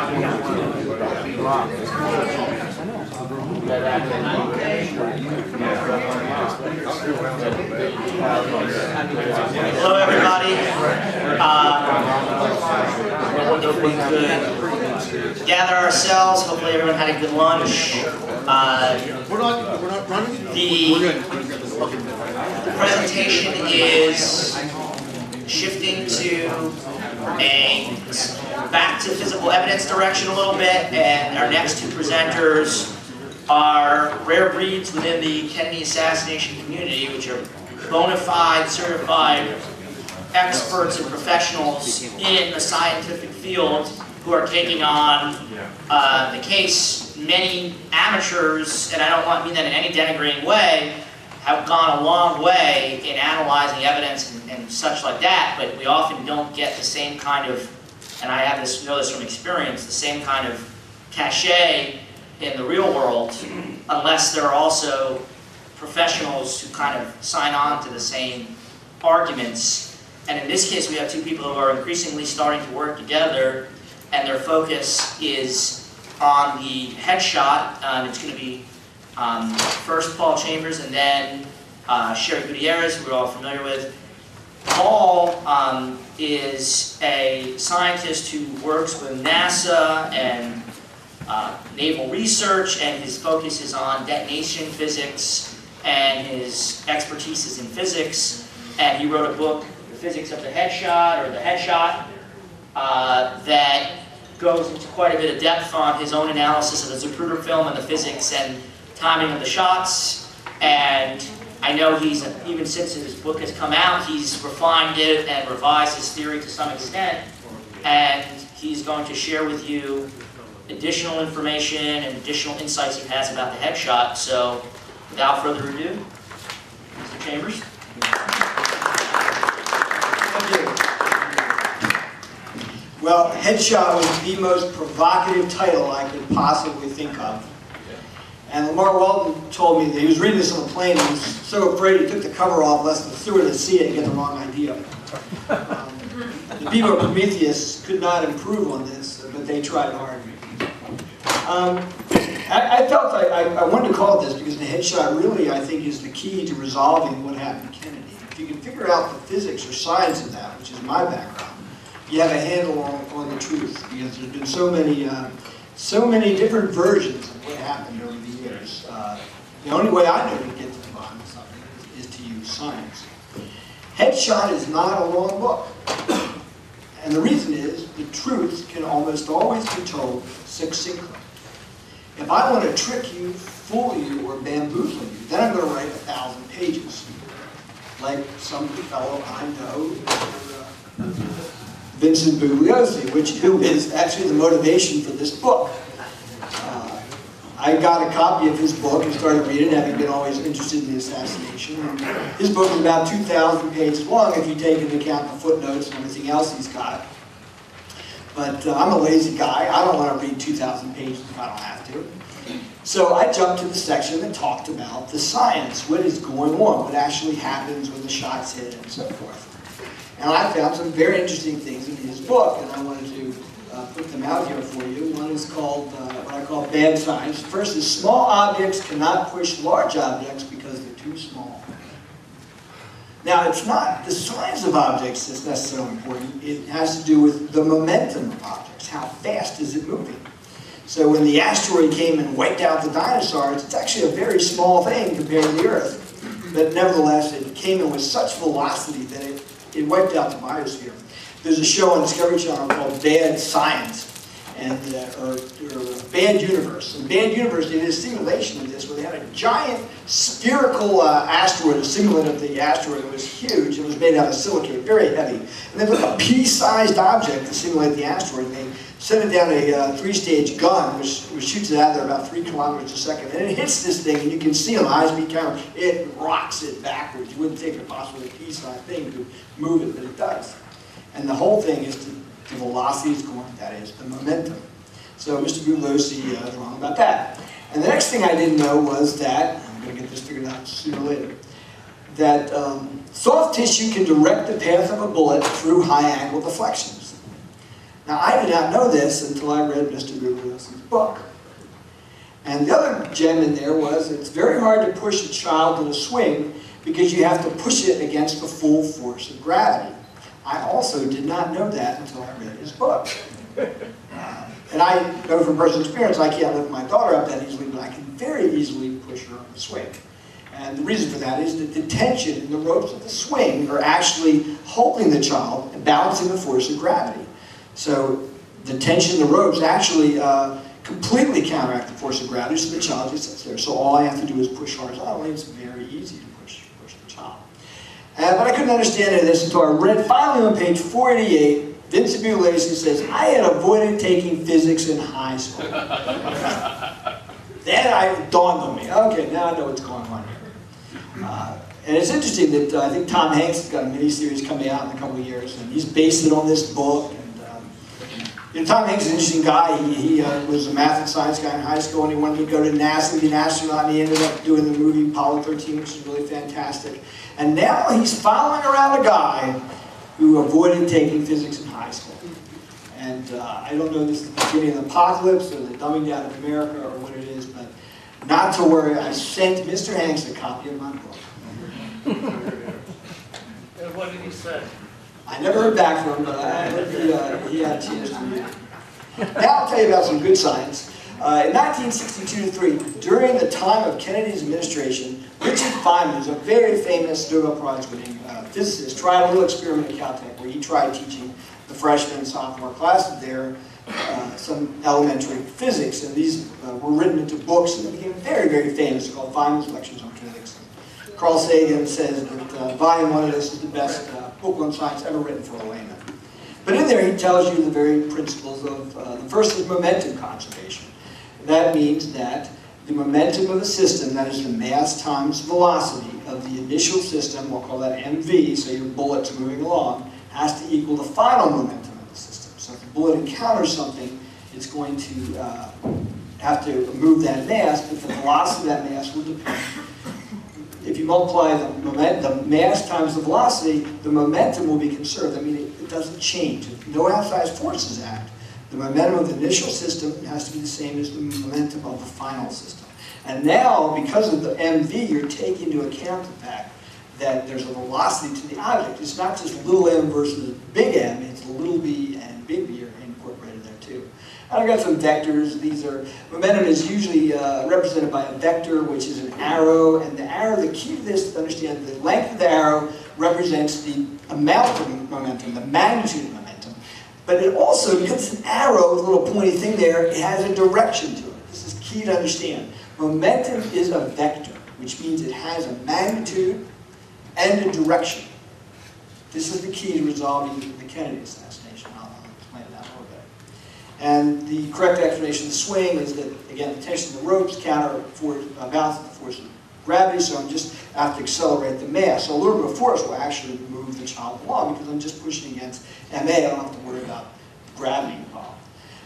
Hello, everybody. If we could gather ourselves, hopefully everyone had a good lunch. We're not running? The presentation is shifting to a back to physical evidence direction a little bit, and our next two presenters are rare breeds within the Kennedy assassination community, which are bona fide, certified experts and professionals in the scientific field who are taking on the case. Many amateurs, and I don't mean that in any denigrating way, have gone a long way in analyzing evidence and such like that, but we often don't get the same kind of, and I know this from experience, the same kind of cachet in the real world unless there are also professionals who kind of sign on to the same arguments. And in this case, we have two people who are increasingly starting to work together, and their focus is on the headshot. It's going to be first Paul Chambers and then Sherry Gutierrez, who we're all familiar with. Paul is a scientist who works with NASA and naval research, and his focus is on detonation physics, and his expertise is in physics. And he wrote a book, The Physics of the Headshot, or The Headshot, that goes into quite a bit of depth on his own analysis of the Zapruder film and the physics and timing of the shots. And I know he's, even since his book has come out, he's refined it and revised his theory to some extent. And he's going to share with you additional information and additional insights he has about the headshot. So without further ado, Mr. Chambers. Thank you. Well, Headshot was the most provocative title I could possibly think of. And Lamar Walton told me that he was reading this on the plane and he was so afraid he took the cover off lest the steward would see it and get the wrong idea. The people of Prometheus could not improve on this, but they tried hard. I felt I wanted to call it this because the headshot really, I think, is the key to resolving what happened to Kennedy. If you can figure out the physics or science of that, which is my background, you have a handle on the truth, because there's been so many different versions of what happened over the years. The only way I know to get to the bottom of something is to use science. Headshot is not a long book. And the reason is, the truth can almost always be told succinctly. If I want to trick you, fool you, or bamboozle you, then I'm going to write 1,000 pages. Like some fellow I know, Vincent Bugliosi, who is actually the motivation for this book. I got a copy of his book and started reading it, having been always interested in the assassination. And his book is about 2,000 pages long if you take into account the footnotes and everything else he's got. But I'm a lazy guy. I don't want to read 2,000 pages if I don't have to. So I jumped to the section that talked about the science, what is going on, what actually happens when the shot's hit, and so forth. And I found some very interesting things in his book, and I wanted to put them out here for you. One is called, what I call bad science. First is small objects cannot push large objects because they're too small. Now, it's not the size of objects that's necessarily important. It has to do with the momentum of objects. How fast is it moving? So when the asteroid came and wiped out the dinosaurs, it's actually a very small thing compared to the Earth. But nevertheless, it came in with such velocity that it wiped out the biosphere. There's a show on Discovery Channel called Bad Science, or Bad Universe. And Bad Universe did a simulation of this where they had a giant spherical asteroid, a simulant of the asteroid that was huge. It was made out of silicate, very heavy. And they put a pea-sized object to simulate the asteroid. And they sent it down a 3-stage gun, which shoots it out of there about 3 kilometers a second. And it hits this thing, and you can see on the high-speed camera, it rocks it backwards. You wouldn't think it possibly a pea-sized thing to move it, but it does. And the whole thing is the velocity is going, that is, the momentum. So Mr. Bugliosi is wrong about that. And the next thing I didn't know was that, I'm going to get this figured out sooner or later, that soft tissue can direct the path of a bullet through high-angle deflections. Now, I did not know this until I read Mr. Google's book. And the other gem in there was it's very hard to push a child in a swing because you have to push it against the full force of gravity. I also did not know that until I read his book. And I know from personal experience I can't lift my daughter up that easily, but I can very easily push her on the swing. And the reason for that is that the tension in the ropes of the swing are actually holding the child and balancing the force of gravity. So the tension in the ropes actually completely counteract the force of gravity, so the child just sits there. So all I have to do is push horizontally. It's very easy to push the child. But I couldn't understand any of this until I read finally on page 488, Vincent Buglesi says, I had avoided taking physics in high school. Then it dawned on me, okay, now I know what's going on here. And it's interesting that I think Tom Hanks has got a miniseries coming out in a couple of years, and he's based it on this book. And Tom Hanks is an interesting guy. He was a math and science guy in high school, and he wanted to go to NASA and be an astronaut, and he ended up doing the movie Apollo 13, which is really fantastic. And now he's following around a guy who avoided taking physics in high school. And I don't know if this is the beginning of the apocalypse or the dumbing down of America or what it is, but not to worry, I sent Mr. Hanks a copy of my book. And what did he say? I never heard back from him, but I heard he had a chance to read it. Now I'll tell you about some good science. In 1962-3, during the time of Kennedy's administration, Richard Feynman, who's a very famous Nobel Prize-winning physicist, tried a little experiment at Caltech where he tried teaching the freshman and sophomore classes there some elementary physics, and these were written into books and they became very, very famous, called Feynman's Lectures on Physics. Carl Sagan says that Volume 1 of this is the best book on science ever written for a layman. But in there he tells you the very principles of, the first is momentum conservation. That means that the momentum of the system, that is the mass times velocity of the initial system, we'll call that mv, so your bullet's moving along, has to equal the final momentum of the system. So if the bullet encounters something, it's going to have to move that mass, but the velocity of that mass will depend. If you multiply the mass times the velocity, the momentum will be conserved. I mean, it doesn't change. If no outside forces act, the momentum of the initial system has to be the same as the momentum of the final system. And now, because of the mv, you're taking into account the fact that there's a velocity to the object. It's not just little m versus big M, it's little b and big B are incorporated there too. And I've got some vectors. These are, momentum is usually represented by a vector, which is an arrow, and the arrow, the key to this is to understand the length of the arrow represents the amount of momentum, the magnitude of momentum. But it also, because it's an arrow with a little pointy thing there, it has a direction to it. This is key to understand. Momentum is a vector, which means it has a magnitude and a direction. This is the key to resolving the Kennedy assassination. I'll explain that a little bit. And the correct explanation of the swing is that, again, the tension of the ropes balance the force of gravity, so I just have to accelerate the mass. So a little bit of force will actually move the child along because I'm just pushing against MA. I don't have to worry about gravity involved.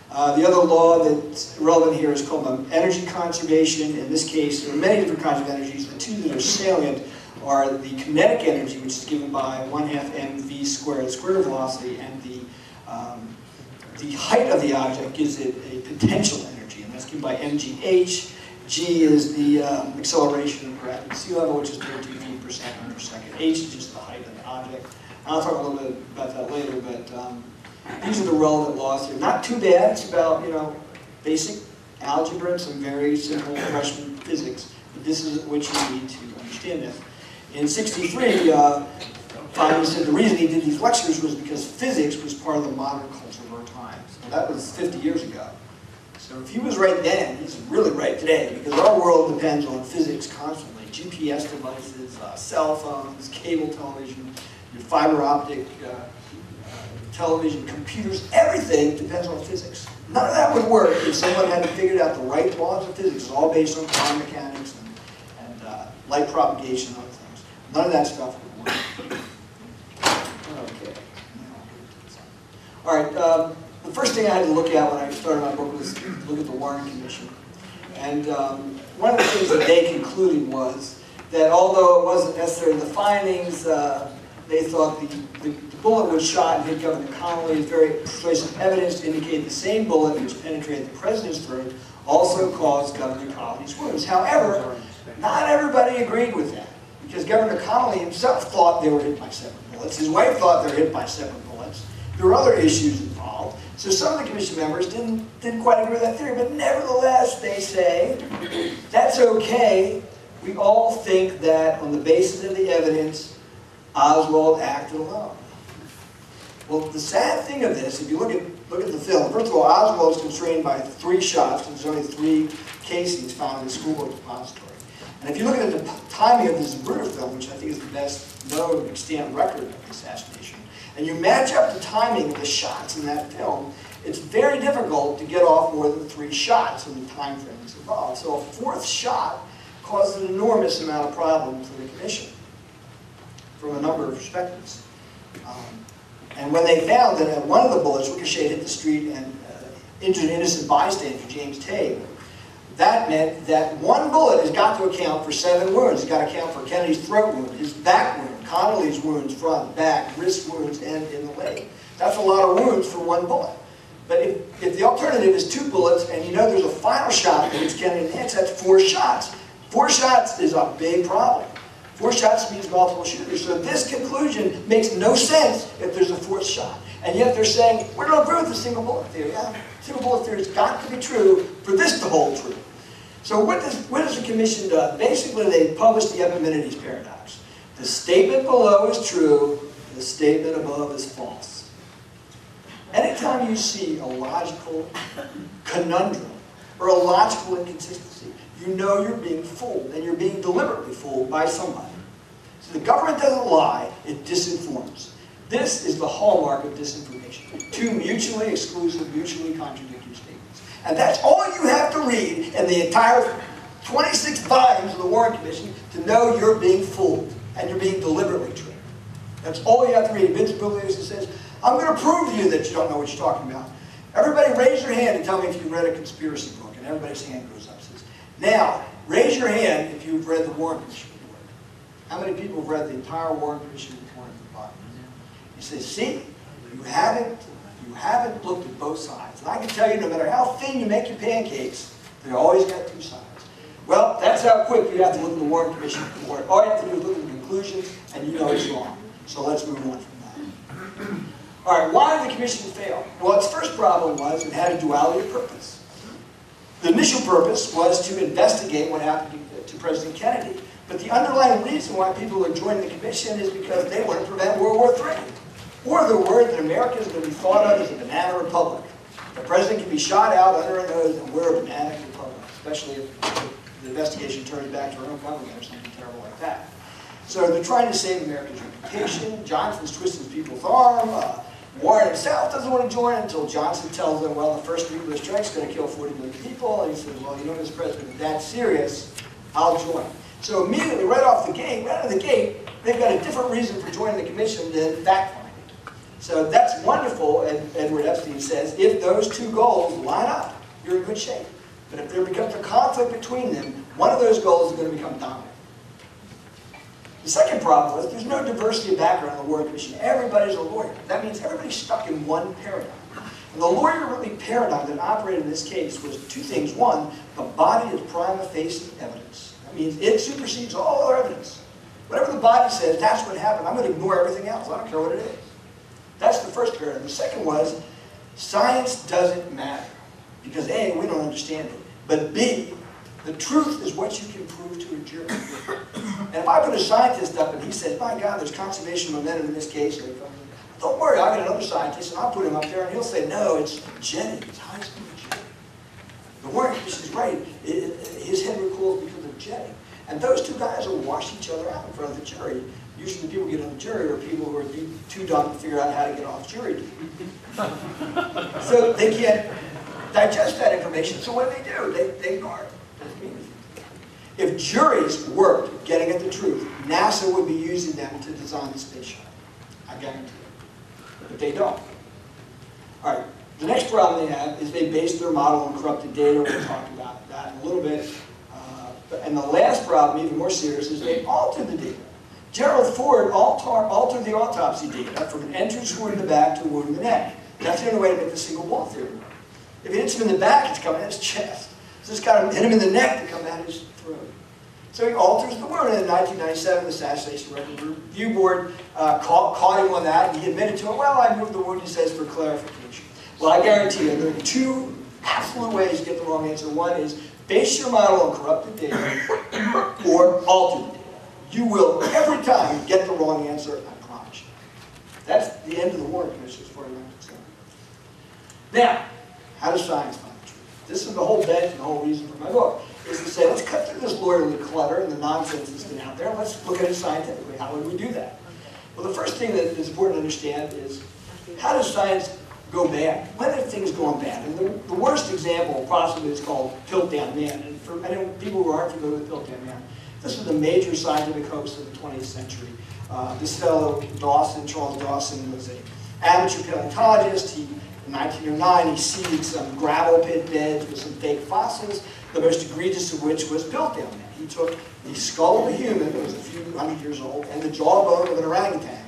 The other law that's relevant here is called energy conservation. In this case, there are many different kinds of energies. The two that are salient are the kinetic energy, which is given by 1/2 mv squared, square velocity, and the height of the object gives it a potential energy, and that's given by mgh. G is the acceleration of gravity at sea level, which is 32 feet per second per second. H is just the height of the object. I'll talk a little bit about that later, but these are the relevant laws here. Not too bad. It's about, basic algebra and some very simple freshman physics, but this is what you need to understand this. In '63, Feynman said the reason he did these lectures was because physics was part of the modern culture of our time. So that was 50 years ago. So if he was right then, he's really right today, because our world depends on physics constantly. GPS devices, cell phones, cable television, your fiber optic television, computers, everything depends on physics. None of that would work if someone hadn't figured out the right laws of physics. It's all based on quantum mechanics and light propagation and other things. None of that stuff would work. Okay. All right. The first thing I had to look at when I started my book was look at the Warren Commission. And one of the things that they concluded was that although it wasn't necessarily the findings, they thought the bullet was shot and hit Governor Connolly is very persuasive evidence to indicate the same bullet which penetrated the president's throat also caused Governor Connolly's wounds. However, not everybody agreed with that, because Governor Connolly himself thought they were hit by separate bullets. His wife thought they were hit by separate bullets. There were other issues involved. So some of the commission members didn't quite agree with that theory, but nevertheless, they say, that's okay. We all think that on the basis of the evidence, Oswald acted alone. Well, the sad thing of this, if you look at the film, first of all, Oswald is constrained by 3 shots, because there's only 3 casings found in the school book depository. And if you look at the timing of the Zapruder film, which I think is the best known extant record of the assassination, and you match up the timing of the shots in that film, it's very difficult to get off more than 3 shots in the time frame that's involved. So a 4th shot caused an enormous amount of problem for the commission from a number of perspectives. And when they found that one of the bullets ricocheted hit the street and injured an innocent bystander, James Tague, that meant that one bullet has got to account for 7 wounds. It's got to account for Kennedy's throat wound, his back wound, Connolly's wounds, front, back, wrist wounds, and in the leg. That's a lot of wounds for one bullet. But if the alternative is 2 bullets, and you know there's a final shot that hits Kennedy in the head, that's 4 shots. 4 shots is a big problem. 4 shots means multiple shooters. So this conclusion makes no sense if there's a 4th shot. And yet they're saying, we don't agree with the single bullet theory. Yeah, single bullet theory has got to be true for this to hold true. So what does the commission do? Basically, they publish the Epimenides paradox. The statement below is true, the statement above is false. Anytime you see a logical conundrum or a logical inconsistency, you know you're being fooled, and you're being deliberately fooled by somebody. So the government doesn't lie, it disinforms. This is the hallmark of disinformation. 2 mutually exclusive, mutually contradictory statements. And that's all you have to read in the entire 26 volumes of the Warren Commission to know you're being fooled, and you're being deliberately tricked. That's all you have to read. Vince Bilius says, I'm going to prove to you that you don't know what you're talking about. Everybody raise your hand and tell me if you've read a conspiracy book. And everybody's hand goes up. Says, now, raise your hand if you've read the Warren Commission report. How many people have read the entire Warren Commission report at the bottom? He says, see, you haven't looked at both sides. And I can tell you, no matter how thin you make your pancakes, they always got 2 sides. Well, that's how quick you have to look at the Warren Commission report. All you have to do is look at the conclusions, and you know it's wrong. So let's move on from that. All right, why did the commission fail? Well, its first problem was it had a duality of purpose. The initial purpose was to investigate what happened to President Kennedy. But the underlying reason why people are joining the commission is because they want to prevent World War III. Or the word that America is going to be thought of as a banana republic. The president can be shot out under our nose and we're a banana republic, especially if the investigation turns back to our own government or something terrible like that. So they're trying to save America's reputation. Johnson's twisting people's arm. Warren himself doesn't want to join until Johnson tells them, well, the first nuclear strike's going to kill 40 million people. And he says, well, you know, Mr. President, if that's serious, I'll join. So immediately, right out of the gate, they've got a different reason for joining the commission than fact-finding. So that's wonderful, and Edward Epstein says, if those 2 goals line up, you're in good shape. But if there becomes a conflict between them, one of those goals is going to become dominant. The second problem was there's no diversity of background in the Warren Commission. Everybody's a lawyer. That means everybody's stuck in one paradigm. And the lawyer-really paradigm that operated in this case was 2 things. One, the body is prima facie evidence. That means it supersedes all other evidence. Whatever the body says, that's what happened. I'm going to ignore everything else. I don't care what it is. That's the first paradigm. The second was science doesn't matter. Because A, we don't understand it. But B, the truth is what you can prove to a jury. And if I put a scientist up and he says, my God, there's conservation momentum in this case, don't worry, I'll get another scientist and I'll put him up there and he'll say, no, it's jetting, it's high-speed jetting. The Warren Commission is right. His head recools because of jetting. And those 2 guys will wash each other out in front of the jury. Usually the people who get on the jury are people who are too dumb to figure out how to get off jury duty. So they can't digest that information, so what do? They ignore it. If juries worked getting at the truth, NASA would be using them to design the space shuttle. I guarantee it. But they don't. All right. The next problem they have is they base their model on corrupted data. We'll talk about that in a little bit. And the last problem, even more serious, is they altered the data. Gerald Ford altered the autopsy data from an entrance wound in the back to a wound in the neck. That's the only way to make the single wall theory work. If he hits him in the back, it's coming out his chest. So it's got to hit him in the neck to come out his throat. So he alters the wound. And in 1997, the Assassination Record Review Board caught him on that, and he admitted to it, well, I moved the wound, he says, for clarification. Well, I guarantee you, there are two absolute ways to get the wrong answer. One is base your model on corrupted data or alter the data. You will, every time, get the wrong answer, I promise you. That's the end of the Warren Commission as far as I'm concerned. Now, how does science find the truth? This is the whole bent and the whole reason for my book, is to say, let's cut through this lawyerly clutter and the nonsense that's been out there, and let's look at it scientifically. How would we do that? Well, the first thing that is important to understand is, how does science go bad? When are things going bad? And the worst example possibly is called Piltdown Man. And for people who aren't familiar with Piltdown Man, this was a major scientific hoax of the 20th century. This fellow, Dawson, Charles Dawson, was an amateur paleontologist. In 1909, he seeded some gravel pit beds with some fake fossils, the most egregious of which was Piltdown Man. He took the skull of a human that was a few hundred years old and the jawbone of an orangutan,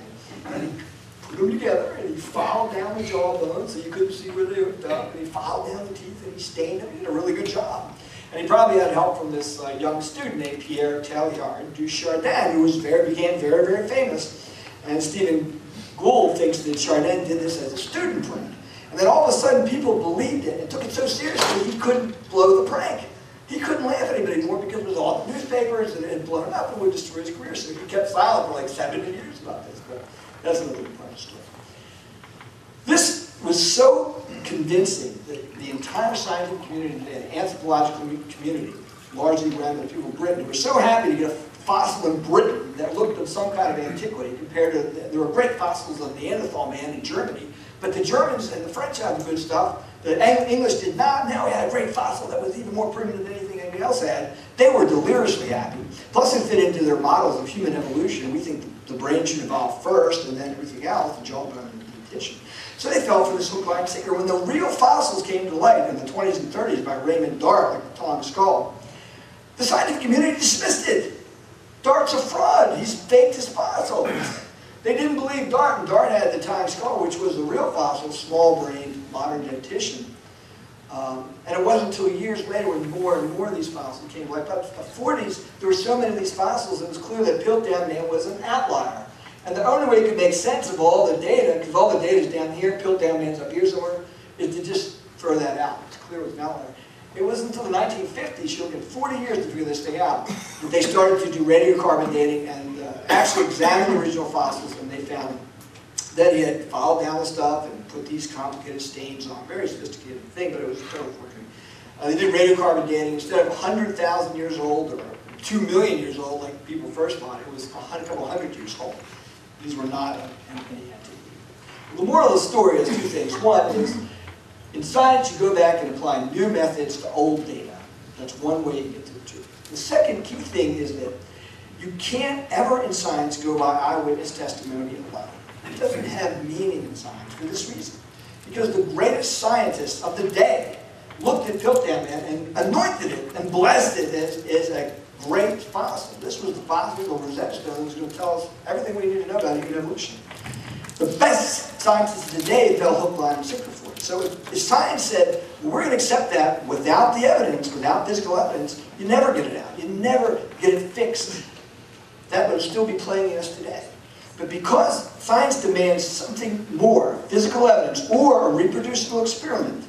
and he put them together, and he filed down the jawbone so you couldn't see where they hooked up, and he filed down the teeth, and he stained them. He did a really good job. And he probably had help from this young student named Pierre Teilhard du Chardin, who became very, very famous. And Stephen Gould thinks that Chardin did this as a student prank. And then all of a sudden, people believed it and took it so seriously he couldn't blow the prank. He couldn't laugh at anybody anymore because it was all the newspapers and it had blown up and would destroy his career. So he kept silent for like 70 years about this. But that's another part of the story. This was so convincing that the entire scientific community today, the anthropological community, largely around the people of Britain, were so happy to get a fossil in Britain that looked of some kind of antiquity compared to, there were great fossils of Neanderthal man in Germany, but the Germans and the French had the good stuff. The English did not. Now we had a great fossil that was even more primitive than anything anybody else had. They were deliriously happy. Plus it fit into their models of human evolution. We think the brain should evolve first and then everything else, the jawbone and the tissue. So they fell for this hook, line, and sinker. When the real fossils came to light in the 20s and 30s by Raymond Dart, like the Tonga skull, the scientific community dismissed it. Dart's a fraud. He's faked his fossil. They didn't believe Dart, and Dart had the Tonga skull, which was the real fossil, small-brained, modern dentition. And it wasn't until years later when more and more of these fossils came to light. By the 40s, there were so many of these fossils, it was clear that Piltdown Man was an outlier. And the only way you could make sense of all the data, because all the data is down here, Piltdown Man's up here somewhere, is to just throw that out. It's clear it was an outlier. It wasn't until the 1950s, you're looking at 40 years to figure this thing out, that they started to do radiocarbon dating and actually examine the original fossils, and they found that he had filed down the stuff and put these complicated stains on. Very sophisticated thing, but it was totally forgery. They did radiocarbon dating. Instead of 100,000 years old or 2 million years old, like people first thought, it was a couple hundred years old. These were not any antiquity. The moral of the story is two things. One is, in science, you go back and apply new methods to old data. That's one way you get to the truth. The second key thing is that you can't ever in science go by eyewitness testimony alone. It doesn't have meaning in science for this reason. Because the greatest scientists of the day looked at Piltdown Man and anointed it and blessed it as a great fossil. This was the fossil of Rosetta Stone that was going to tell us everything we need to know about human evolution. The best scientists of the day fell hook, line, and sinker for it. So if science said, well, we're going to accept that without the evidence, without physical evidence, you never get it out. You never get it fixed. That would still be plaguing us today. But because science demands something more, physical evidence, or a reproducible experiment,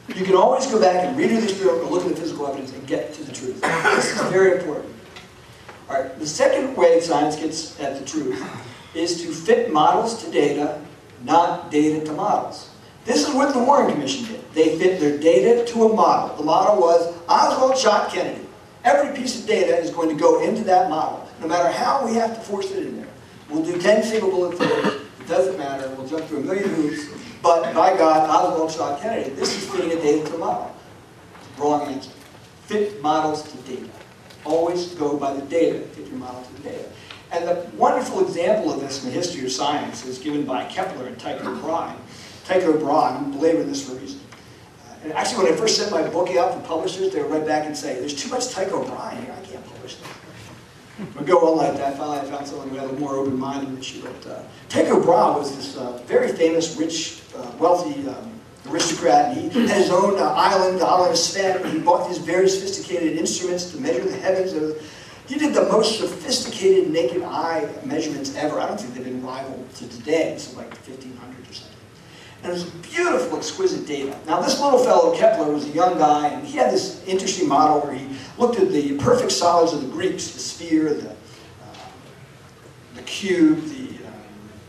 you can always go back and redo the experiment or look at the physical evidence and get to the truth. This is very important. All right, the second way science gets at the truth is to fit models to data, not data to models. This is what the Warren Commission did. They fit their data to a model. The model was Oswald shot Kennedy. Every piece of data is going to go into that model, no matter how we have to force it in there. We'll do 10 single bullet theories. It doesn't matter. We'll jump through a million hoops. But by God, Oswald shot Kennedy. This is fitting a data to a model. Wrong answer. Fit models to data. Always go by the data. Fit your model to the data. And the wonderful example of this in the history of science is given by Kepler and Tycho Brahe. Tycho Brahe, I'm belaboring this for a reason. And actually, when I first sent my book out to publishers, they would write back and say, there's too much Tycho Brahe here. I can't publish that. would go on like that. Finally, I found someone who had a more open mind than she. But Tycho Brahe was this very famous, rich, wealthy aristocrat. And he had his own island of Sven. He bought these very sophisticated instruments to measure the heavens. He did the most sophisticated naked eye measurements ever. I don't think they've been rivaled to today. It's like 1500 or something. And it was beautiful, exquisite data. Now this little fellow, Kepler, was a young guy, and he had this interesting model where he looked at the perfect solids of the Greeks, the sphere, the cube, the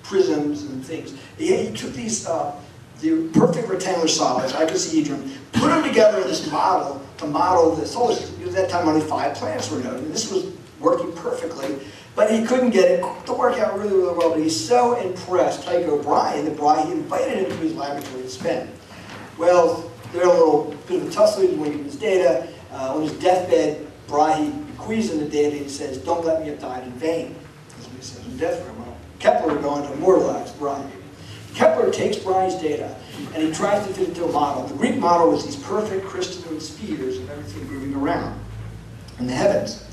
prisms and things. He took these, the perfect rectangular solids, icosahedron, put them together in this model to model the solar system. Because at that time only 5 planets were known, and this was working perfectly. But he couldn't get it to work out really, really well. But he's so impressed, Tycho Brahe, that Brahe invited him to his laboratory to spend. Well, they're a little bit of a tussle. He didn't want to give him his data. On his deathbed, Brahe bequeaths him the data, and he says, "Don't let me have died in vain." That's what he says in death room. Well, Kepler would go on to immortalize Brahe. Kepler takes Brahe's data, and he tries to fit it into a model. The Greek model was these perfect crystalline spheres of everything moving around in the heavens.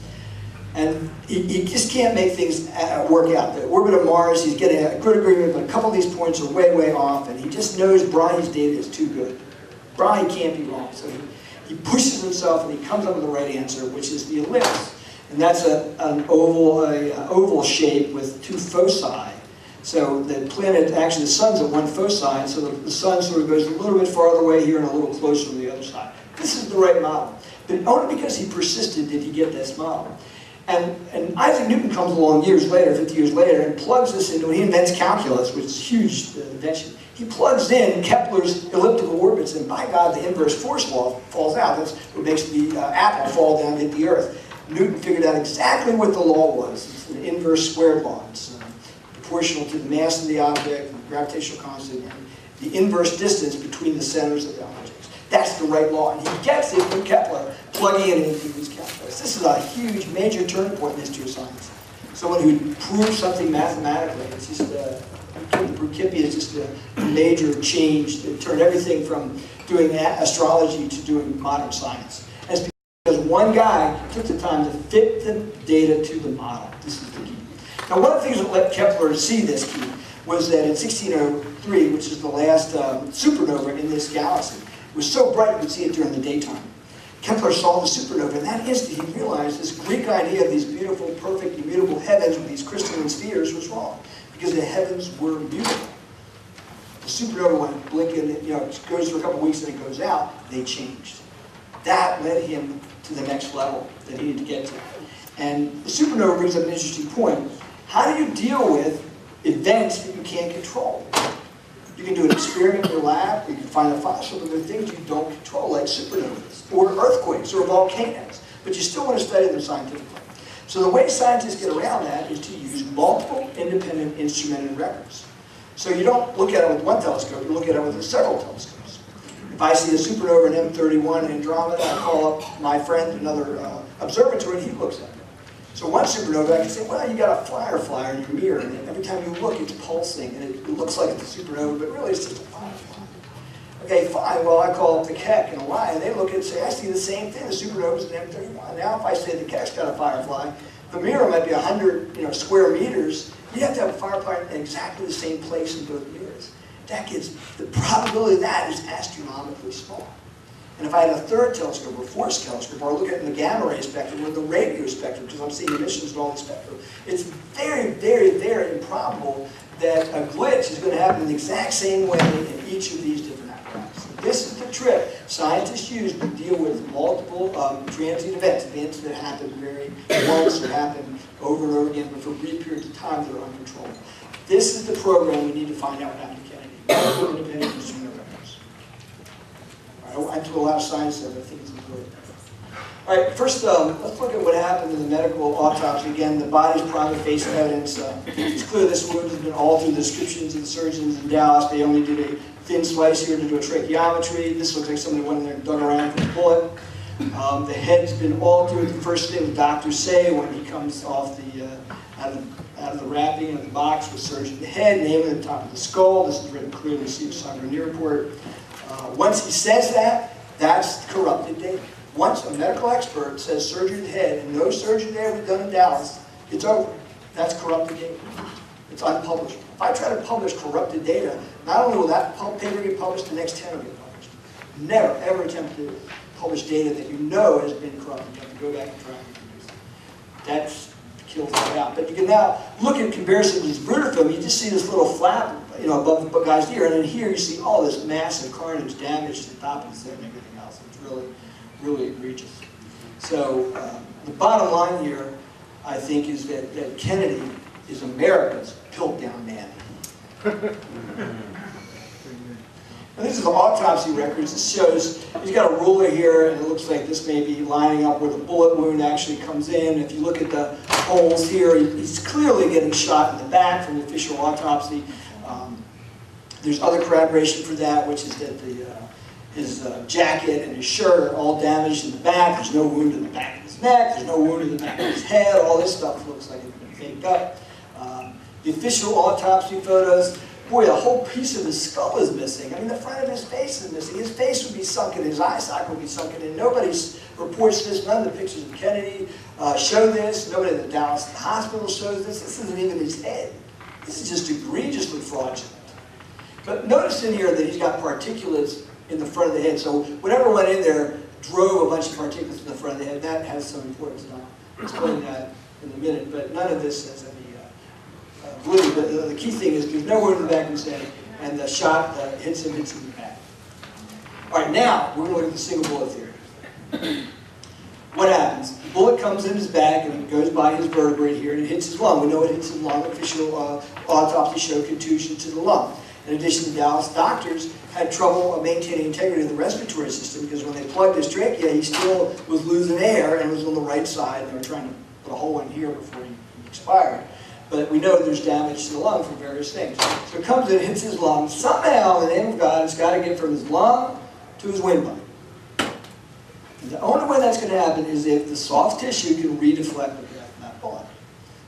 And he just can't make things work out. The orbit of Mars, he's getting a good agreement, but a couple of these points are way, way off, and he just knows Brahe's data is too good. Brahe can't be wrong. So he pushes himself, and he comes up with the right answer, which is the ellipse. And that's an oval shape with 2 foci. So the planet, actually the sun's at 1 foci, so the sun sort of goes a little bit farther away here and a little closer to the other side. This is the right model. But only because he persisted did he get this model. And Isaac Newton comes along years later, 50 years later, and plugs this into, he invents calculus, which is a huge invention. He plugs in Kepler's elliptical orbits, and by God, the inverse force law falls out. That's what makes the apple fall down and hit the earth. Newton figured out exactly what the law was. It's an inverse squared law. It's proportional to the mass of the object, the gravitational constant, and the inverse distance between the centers of the objects. That's the right law, and he gets it from Kepler, plugging it into his calculus. This is a huge, major turning point in the history of science. Someone who proved something mathematically. It's just Principia is just a major change that turned everything from doing astrology to doing modern science. And it's because one guy took the time to fit the data to the model. This is the key. Now, one of the things that let Kepler see this key was that in 1603, which is the last supernova in this galaxy, it was so bright you could see it during the daytime. Kepler saw the supernova, and that instant he realized this Greek idea of these beautiful, perfect, immutable heavens with these crystalline spheres was wrong, because the heavens were mutable. The supernova went blinking, it goes for a couple weeks and it goes out. They changed. That led him to the next level that he needed to get to. And the supernova brings up an interesting point. How do you deal with events that you can't control? You can do an experiment in your lab, or you can find a fossil, but there are things you don't control, like supernovas, or earthquakes, or volcanoes. But you still want to study them scientifically. So the way scientists get around that is to use multiple independent instrumented records. So you don't look at it with one telescope, you look at it with several telescopes. If I see a supernova in M31 in Andromeda, I call up my friend in another observatory, and he looks at it. So one supernova, I can say, well, you got a firefly in your mirror, and every time you look, it's pulsing, and it looks like it's a supernova, but really it's just a firefly. Okay, fine, well, I call up the Keck in Hawaii, and they look and say, I see the same thing, the supernova's in M31. Now, if I say the Keck's got a firefly, the mirror might be 100 square meters. You have to have a firefly in exactly the same place in both mirrors. That gets, the probability of that is astronomically small. And if I had a third telescope or a fourth telescope, or I look at the gamma ray spectrum or the radio spectrum, because I'm seeing emissions in all the spectrum, it's very, very, very improbable that a glitch is going to happen in the exact same way in each of these different apparatus. This is the trick scientists use to deal with multiple transient events that happen very once or happen over and over again, but for brief periods of time that are uncontrollable. This is the program we need to find out what happened to Kennedy. Multiple independent instrument records. I do a lot of science there, but I think it's important. All right, first, let's look at what happened in the medical autopsy. Again, the body's private face evidence. It's clear this wound has been altered. The descriptions of the surgeons in Dallas, they only did a thin slice here to do a tracheometry. This looks like somebody went in there and dug around for a bullet. The head's been altered. The first thing the doctors say when he comes off the out of the wrapping of the box with surgeon the head, name at the top of the skull. This is written clearly, see the Sanguinier report. Once he says that, that's corrupted data. Once a medical expert says surgery of the head, and no surgery they ever done in Dallas, it's over. That's corrupted data. It's unpublished. If I try to publish corrupted data, not only will that paper get published, the next 10 will get published. Never, ever attempt to publish data that you know has been corrupted. You have to go back and try and reproduce it. That kills it out. But you can now look in comparison to this Bruder film, you just see this little flap, you know, above the guy's ear, and then here you see all this massive carnage, damage to the top of his head and everything else. It's really, really egregious. So the bottom line here, I think, is that Kennedy is America's piltdown man. And this is the autopsy records. This shows, he's got a ruler here, and it looks like this may be lining up where the bullet wound actually comes in. If you look at the holes here, he's clearly getting shot in the back from the official autopsy. There's other corroboration for that, which is that his jacket and his shirt are all damaged in the back. There's no wound in the back of his neck. There's no wound in the back of his head. All this stuff looks like it's been faked up. The official autopsy photos, boy, a whole piece of his skull is missing. I mean, the front of his face is missing. His face would be sunken, his eye socket would be sunken in. Nobody reports this. None of the pictures of Kennedy show this. Nobody at the Dallas hospital shows this. This isn't even his head. This is just egregiously fraudulent. But notice in here that he's got particulates in the front of the head. So whatever went in there drove a bunch of particulates in the front of the head. That has some importance, and I'll explain that in a minute. But none of this has any validity. But the key thing is there's no wound in the back of his head, and the shot hits him in the back. All right, now we're going to look at the single bullet theory. What happens? The bullet comes in his back, and it goes by his vertebrae here, and it hits his lung. We know it hits his lung. Official autopsy showed contusion to the lung. In addition, the Dallas doctors had trouble maintaining integrity of the respiratory system because when they plugged his trachea, he still was losing air and was on the right side. And they were trying to put a hole in here before he expired. But we know there's damage to the lung from various things. So it comes in, hits his lung. Somehow, in the name of God, it's got to get from his lung to his windpipe. And the only way that's going to happen is if the soft tissue can redeflect the breath from that bullet.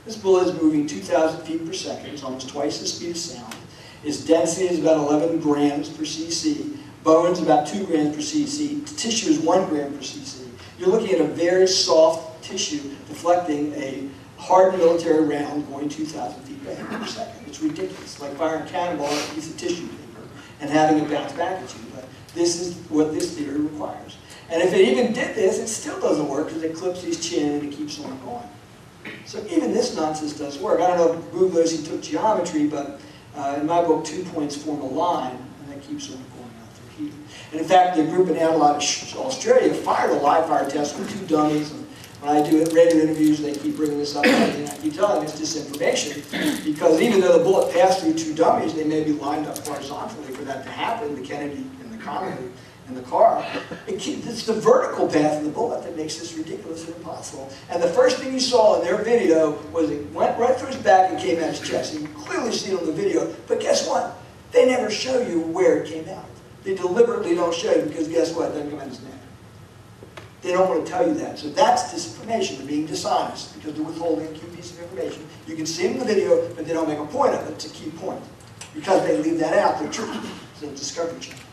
This bullet is moving 2,000 feet per second. It's almost twice the speed of sound. Its density is about 11 grams per cc. Bone's about 2 grams per cc. Tissue is 1 gram per cc. You're looking at a very soft tissue deflecting a hardened military round going 2,000 feet per second. It's ridiculous. It's like firing a cannonball on a piece of tissue paper and having it bounce back at you. But this is what this theory requires. And if it even did this, it still doesn't work because it clips his chin and it keeps on going. So even this nonsense does work. I don't know if Boo knows he took geometry, but in my book, 2 points form a line, and that keeps on going out through here. And in fact, the group in Adelaide, Australia, fired a live fire test with 2 dummies. And when I do radio interviews, they keep bringing this up, and I keep telling them it's disinformation, because even though the bullet passed through 2 dummies, they may be lined up horizontally for that to happen, the Kennedy and the Connolly in the car. It's the vertical path of the bullet that makes this ridiculous and impossible. And the first thing you saw in their video was it went right through his back and came out his chest. You can clearly see it on the video, but guess what? They never show you where it came out. They deliberately don't show you because guess what? It doesn't come out his neck. They don't want to tell you that. So that's disinformation. They're being dishonest because they're withholding a key piece of information. You can see it in the video, but they don't make a point of it. It's a key point. Because they leave that out, they're tricky. So discovery channel.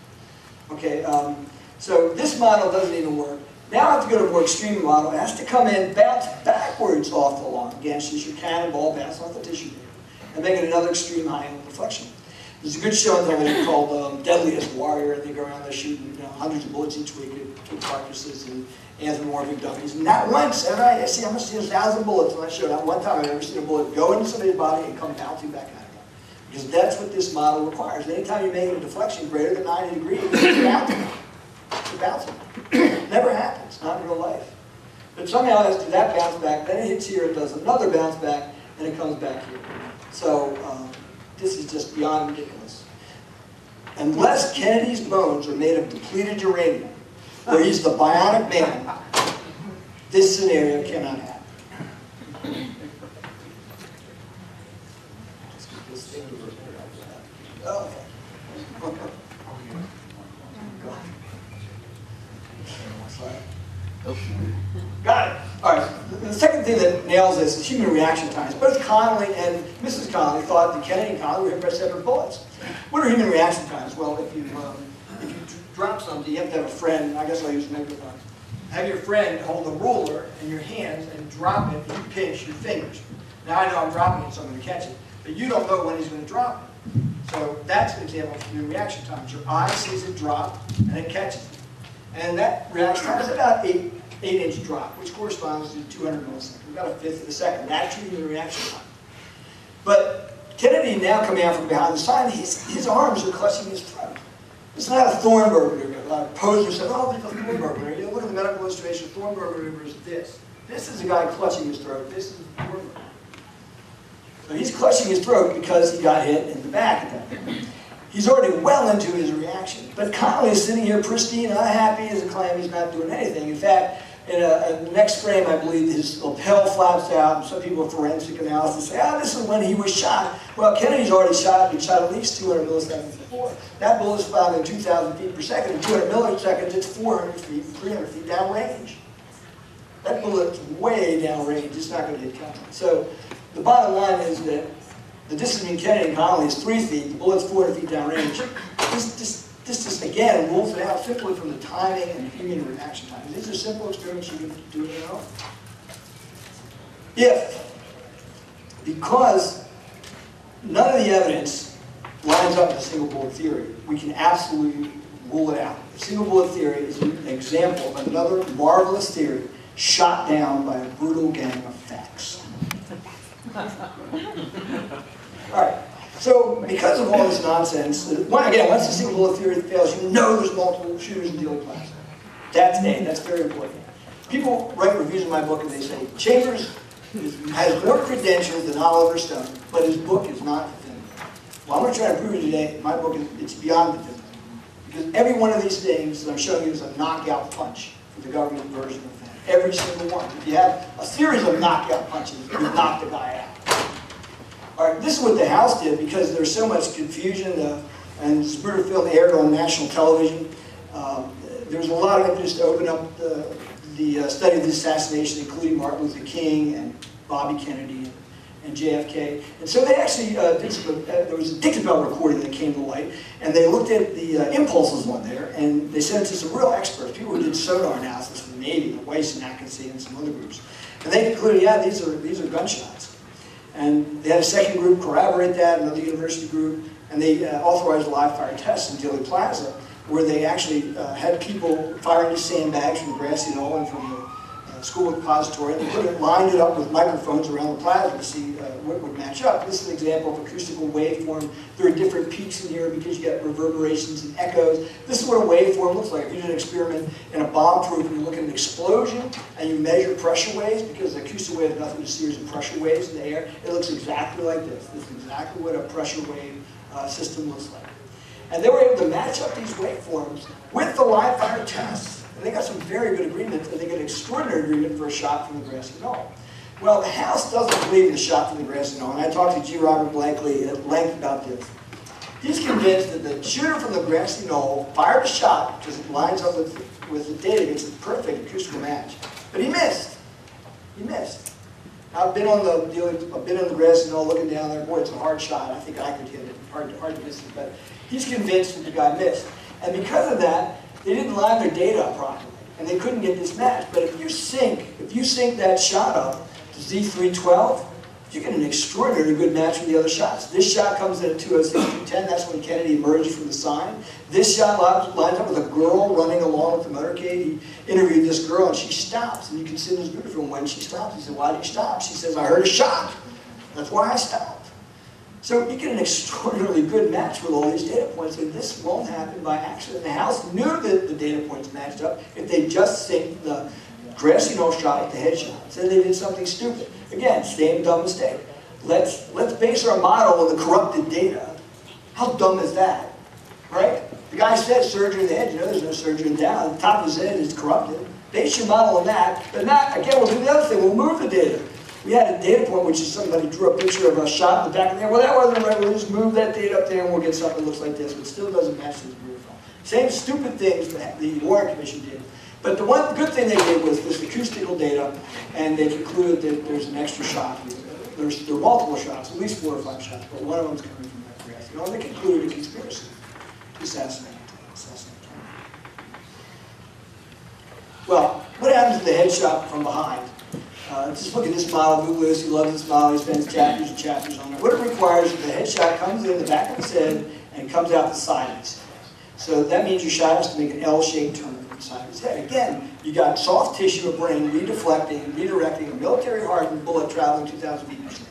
Okay, so this model doesn't even work. Now I have to go to a more extreme model. It has to come in, bounce backwards off the lung. Again, it's just your cannonball bounce off the tissue paper. And make it another extreme high angle deflection. There's a good show on television called Deadliest Warrior, and they go around there shooting hundreds of bullets each week at kid carcasses and anthropomorphic dummies. And not once, ever, I see, I must see 1,000 bullets on that show. Not one time I've ever seen a bullet go into somebody's body and come bouncing back out again. Because that's what this model requires. Anytime you make a deflection greater than 90 degrees, it's bouncing. It's bouncing. Never happens, not in real life. But somehow it has to do that bounce back, then it hits here, it does another bounce back, and it comes back here. So this is just beyond ridiculous. Unless Kennedy's bones are made of depleted uranium, where he's the bionic man, this scenario cannot happen. Oh, okay. Got it. All right. The second thing that nails this is human reaction times. Both Connolly and Mrs. Connolly thought that Kennedy and Connolly were hit by separate bullets. What are human reaction times? Well, if you drop something, you have to have a friend. I guess I'll use microphones. have your friend hold a ruler in your hands and drop it, and you pinch your fingers. Now I know I'm dropping it, so I'm going to catch it, but you don't know when he's going to drop it. So that's an example of your reaction times. Your eye sees it drop, and it catches it. And that reaction time is about 8-inch drop, which corresponds to 200 milliseconds, about a fifth of a second. That's your reaction time. But Kennedy now coming out from behind the sign, his arms are clutching his throat. It's not a Thornburg maneuver. A lot of posers say, oh, it's a Thornburg maneuver. You look at the medical illustration, Thornburg maneuver is this. This is a guy clutching his throat. This is Thornburg. So he's clutching his throat because he got hit in the back at that point. He's already well into his reaction. But Connolly is sitting here pristine, unhappy as a clam. He's not doing anything. In fact, in the next frame, I believe his lapel flaps out, and some people with forensic analysis say, oh, this is when he was shot. Well, Kennedy's already shot. He shot at least 200 milliseconds before. That bullet's fired at 2,000 feet per second. In 200 milliseconds, it's 400 feet, 300 feet downrange. That bullet's way downrange. It's not going to hit Kennedy. So the bottom line is that the distance between Kennedy and Connolly is 3 feet. The bullet's 400 feet downrange. This just, again, rules it out simply from the timing and human reaction time. These are simple experiments you can do at home. Because none of the evidence lines up with a single bullet theory, we can absolutely rule it out. The single bullet theory is an example of another marvelous theory shot down by a brutal gang of facts. All right. So, because of all this nonsense, again, once the single bullet theory fails, you know there's multiple shooters in Dealey Plaza. That's A. That's very important. People write reviews of my book and they say, Chambers has more credentials than Oliver Stone, but his book is not definitive. Well, I'm going to try to prove it today. My book it's beyond definitive. Because every one of these things that I'm showing you is a knockout punch for the government version of that. Every single one. If you have a series of knockout punches, you knock the guy out. All right, this is what the House did because there's so much confusion, and this brutal film aired on national television. There was a lot of interest to open up the study of the assassination, including Martin Luther King and Bobby Kennedy and JFK. And so they actually there was a Dixie Bell recording that came to light, and they looked at the impulses on there, and they sent it to some real experts, people who did sonar analysis for the Navy, Weiss and Atkinson and some other groups. And they concluded, yeah, these are gunshots. And they had a second group corroborate that, another university group, and they authorized live fire tests in Dealey Plaza, where they actually had people firing into sandbags from the grassy knoll and from the school repository, and they lined it up with microphones around the plaza to see what would match up. This is an example of acoustical waveform. There are different peaks in here because you get reverberations and echoes. This is what a waveform looks like. If you did an experiment in a bomb-proof and you look at an explosion and you measure pressure waves, because the acoustic wave has nothing but a series of pressure waves in the air, it looks exactly like this. This is exactly what a pressure wave system looks like. And they were able to match up these waveforms with the live fire tests. And they got some very good agreement, and they got an extraordinary agreement for a shot from the grassy knoll. Well, the House doesn't believe in a shot from the grassy knoll, and I talked to G. Robert Blakely at length about this. He's convinced that the shooter from the grassy knoll fired a shot because it lines up with the data. It's a perfect acoustical match. But he missed. He missed. I've been on the grassy knoll looking down there. Boy, it's a hard shot. I think I could hit it. Hard to miss it. But he's convinced that the guy missed. And because of that, they didn't line their data up properly, and they couldn't get this match. But if you sync that shot up to Z312, you get an extraordinarily good match with the other shots. This shot comes in at 206, 210. That's when Kennedy emerged from the sign. This shot lines up with a girl running along with the motorcade. He interviewed this girl, and she stops. And you can see in this video film when she stops. He said, "Why did you stop?" She says, "I heard a shot. That's why I stopped." So you get an extraordinarily good match with all these data points, and this won't happen by accident. The House knew that the data points matched up if they just synced the grassy knoll shot with the headshot. Said they did something stupid. Again, same dumb mistake. Let's base our model on the corrupted data. How dumb is that, right? The guy said surgery in the head. You know there's no surgery in down. The top of his head is corrupted. Base your model on that, but not, again, we'll do the other thing. We'll move the data. We had a data point, which is somebody drew a picture of a shot in the back of the head. Well, that wasn't right. We'll just move that data up there and we'll get something that looks like this, but still doesn't match this brutal film. Same stupid things that the Warren Commission did. But the one good thing they did was this acoustical data, and they concluded that there's an extra shot here. There are multiple shots, at least 4 or 5 shots, but one of them's coming from that grass. You know, and they concluded a conspiracy to assassinate Kennedy. Well, What happens to the headshot from behind? Just look at this model. Boo Lewis, he loves this model. He spends chapters and chapters on it. What it requires is the headshot comes in the back of his head and comes out the side of his head. So that means your shot has to make an L-shaped turn from the side of his head. Again, you got soft tissue of brain redirecting a military-hardened bullet traveling 2,000 feet per second.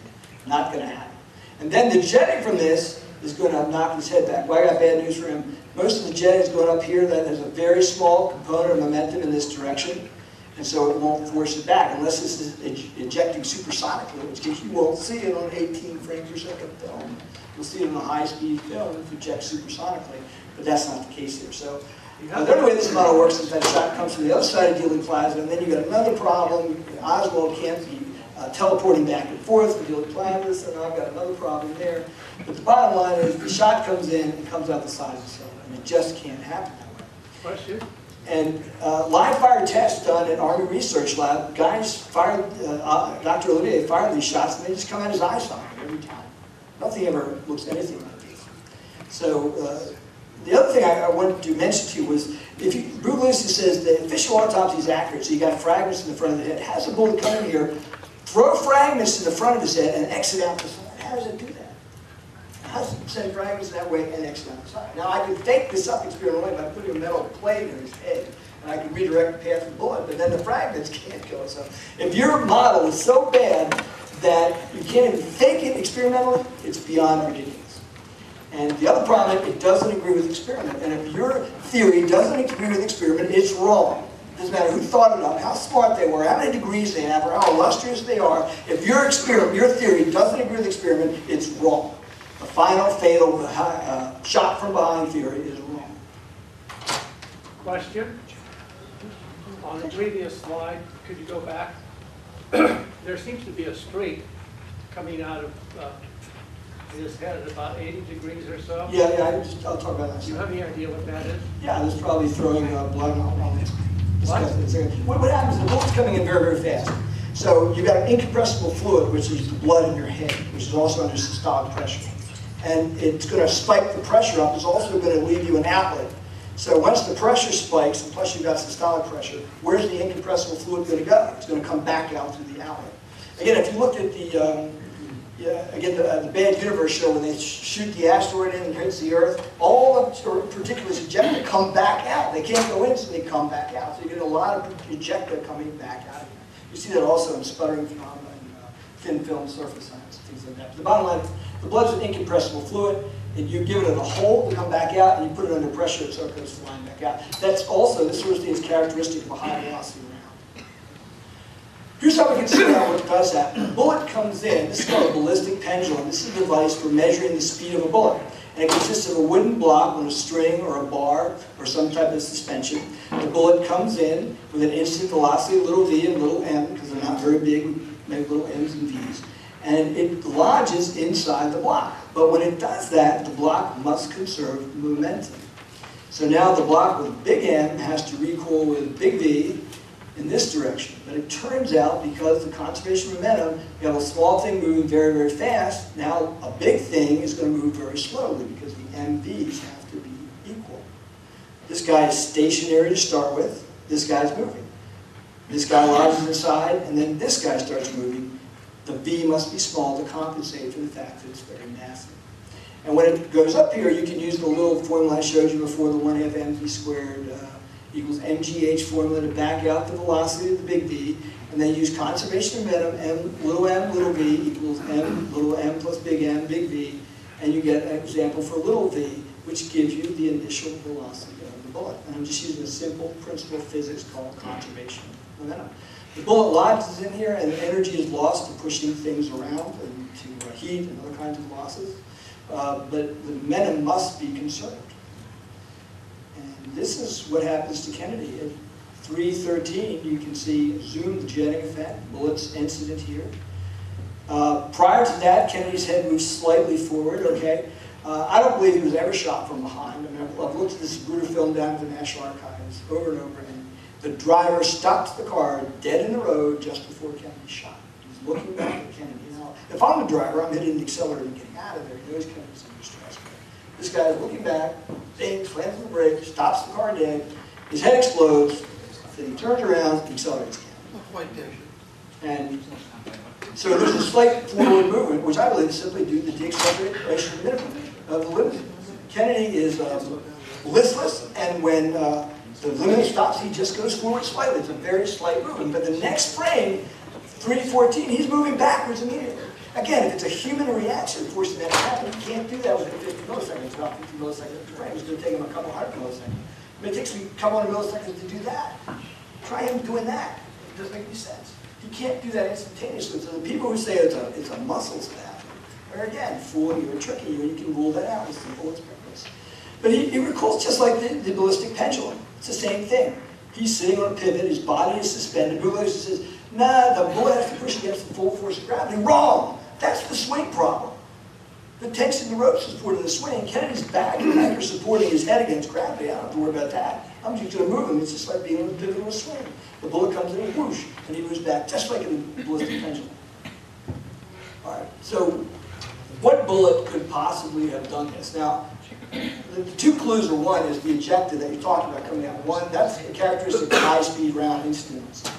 Not going to happen. And then the jetting from this is going to knock his head back. Well, I got bad news for him. Most of the jetting is going up here. That has a very small component of momentum in this direction. And so it won't force it back unless this is ejecting supersonically, which you won't see it on 18 frames per second film. You'll see it on a high-speed film if it ejects supersonically, but that's not the case here. So the other way this model works is that shot comes from the other side of Dealey Plaza, and then you got another problem. Oswald can't be teleporting back and forth from Dealey Plaza, so now I've got another problem there. But the bottom line is the shot comes in and comes out the side of the cell, and it just can't happen that way. Question? And live fire tests done at Army Research Lab, guys fired, Dr. Olivier fired these shots and they just come out his eye socket every time. Nothing ever looks anything like this. So the other thing I wanted to mention to you was, if you, Boo Lewis says the official autopsy is accurate, so you got fragments in the front of the head. Has a bullet come in here, throw fragments in the front of his head and exit out the side. How does it do that? How does it send fragments that way and exit out the side? Now I could fake this up experimentally by putting a metal plate in his head, and I could redirect the path of the bullet, but then the fragments can't kill us. So if your model is so bad that you can't even fake it experimentally, it's beyond ridiculous. And the other problem, it doesn't agree with experiment. And if your theory doesn't agree with experiment, it's wrong. It doesn't matter who thought it up, how smart they were, how many degrees they have, or how illustrious they are. If your experiment, your theory doesn't agree with experiment, it's wrong. The final fatal shot from behind theory is wrong. Question? On the previous slide, could you go back? There seems to be a streak coming out of his head at about 80 degrees or so. Yeah, I'll talk about that. Do you have any idea what that is? Yeah, there's probably throwing blood on it. What happens, the bullet's coming in very, very fast. So you've got an incompressible fluid, which is the blood in your head, which is also under systolic pressure. And it's going to spike the pressure up. It's also going to leave you an outlet. So once the pressure spikes, and plus you've got systolic pressure, where's the incompressible fluid going to go? It's going to come back out through the outlet. Again, if you look at the the Bad Universe show, when they shoot the asteroid in and hits the Earth, all the particulates ejected come back out. They can't go in, so they come back out. So you get a lot of ejecta coming back out of here. You see that also in sputtering phenomena and thin film surface science, things like that. But the bottom line is, the blood's an incompressible fluid, and you give it a hole to come back out, and you put it under pressure, it sort of goes flying back out. That's also, this sort of thing is characteristic of a high velocity round. Here's how we can see out what does happen. A bullet comes in, this is called a ballistic pendulum. This is a device for measuring the speed of a bullet. And it consists of a wooden block on a string or a bar or some type of suspension. The bullet comes in with an instant velocity, little v and little m, because they're not very big, we make little m's and v's. And it lodges inside the block. But when it does that, the block must conserve momentum. So now the block with big M has to recoil with big V in this direction. But it turns out, because the conservation of momentum, you have a small thing moving very, very fast. Now a big thing is going to move very slowly because the MVs have to be equal. This guy is stationary to start with. This guy's moving. This guy lodges inside, and then this guy starts moving. The V must be small to compensate for the fact that it's very massive. And when it goes up here, you can use the little formula I showed you before, the 1/2 mv squared equals mgh formula to back out the velocity of the big V, and then use conservation of momentum, m little v equals m little m plus big V, and you get an example for little v, which gives you the initial velocity of the bullet. And I'm just using a simple principle of physics called conservation of momentum. The bullet lodges in here, and energy is lost to pushing things around and to heat and other kinds of losses. But the momentum must be conserved. And this is what happens to Kennedy. At 3:13, you can see zoom the jetting effect, bullets incident here. Prior to that, Kennedy's head moves slightly forward, okay? I don't believe he was ever shot from behind. I mean, I've looked at this brutal film down at the National Archives over and over, and the driver stops the car dead in the road just before Kennedy's shot. He's looking back at Kennedy. Now, if I'm the driver, I'm hitting the accelerator and getting out of there. He knows Kennedy's in distress. This guy is looking back, bang, slams on the brake, stops the car dead. His head explodes. Then he turns around and accelerates again. And so there's a slight forward movement, which I believe is simply due to the deceleration of the limit. Kennedy is listless, and when the limit stops, he just goes forward slightly. It's a very slight movement. But the next frame, 3:14, he's moving backwards immediately. Again, if it's a human reaction forcing that to happen, you can't do that within 50 milliseconds, about 50 milliseconds per frame. It's going to take him a couple hundred milliseconds. I mean, it takes me a couple hundred milliseconds to do that. Try him doing that. It doesn't make any sense. You can't do that instantaneously. So the people who say it's a muscle spasm are, again, fooling you or tricking you, and you can rule that out with simple experiments. But he recalls just like the ballistic pendulum. It's the same thing. He's sitting on a pivot, his body is suspended. Who says, nah, the bullet has to push against the full force of gravity. Wrong! That's the swing problem. The tension in the ropes is supporting the swing. Kennedy's back and neck are supporting his head against gravity. I don't have to worry about that. I'm just going to move him. It's just like being on a pivot of a swing. The bullet comes in and whoosh, and he moves back, just like in the ballistic pendulum. All right, so what bullet could possibly have done this? Now, the two clues are, one is the ejector that you're talking about coming out. One, that's a characteristic of high-speed round instruments.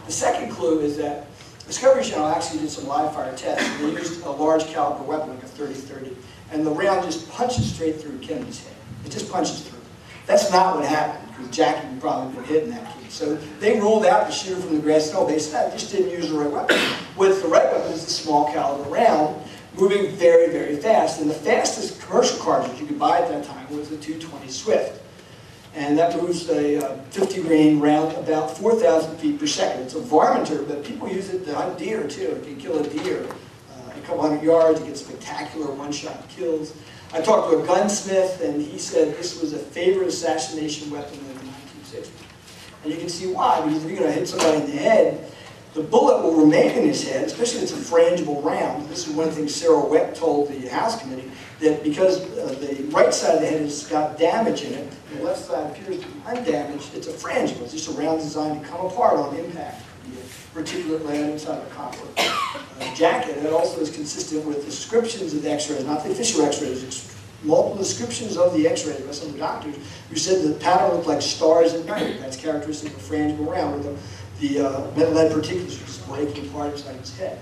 The second clue is that Discovery Channel actually did some live fire tests. They used a large caliber weapon, like a 30-30, and the round just punches straight through Kennedy's head. It just punches through. That's not what happened, because Jackie had probably been hit in that case. So they ruled out the shooter from the grass knoll. They said, just didn't use the right weapon. With the right weapon is the small caliber round, moving very, very fast. And the fastest commercial cartridge you could buy at that time was the 220 Swift. And that moves a 50-grain round about 4,000 feet per second. It's a varminter, but people use it to hunt deer, too. It can kill a deer a couple hundred yards. You get spectacular one-shot kills. I talked to a gunsmith, and he said this was a favorite assassination weapon in the 1960s. And you can see why, because if you're going to hit somebody in the head, the bullet will remain in his head, especially if it's a frangible round. This is one of the things Sarah Webb told the House Committee, that because the right side of the head has got damage in it, and the left side appears to be undamaged, it's a frangible. It's just a round designed to come apart on impact. The reticulate layout inside of a copper jacket. That also is consistent with descriptions of the x-rays, not the official x-rays, multiple descriptions of the x-rays by some of the doctors who said the pattern looked like stars at night. That's characteristic of a frangible round, where the metal lead particles are just breaking apart inside his head.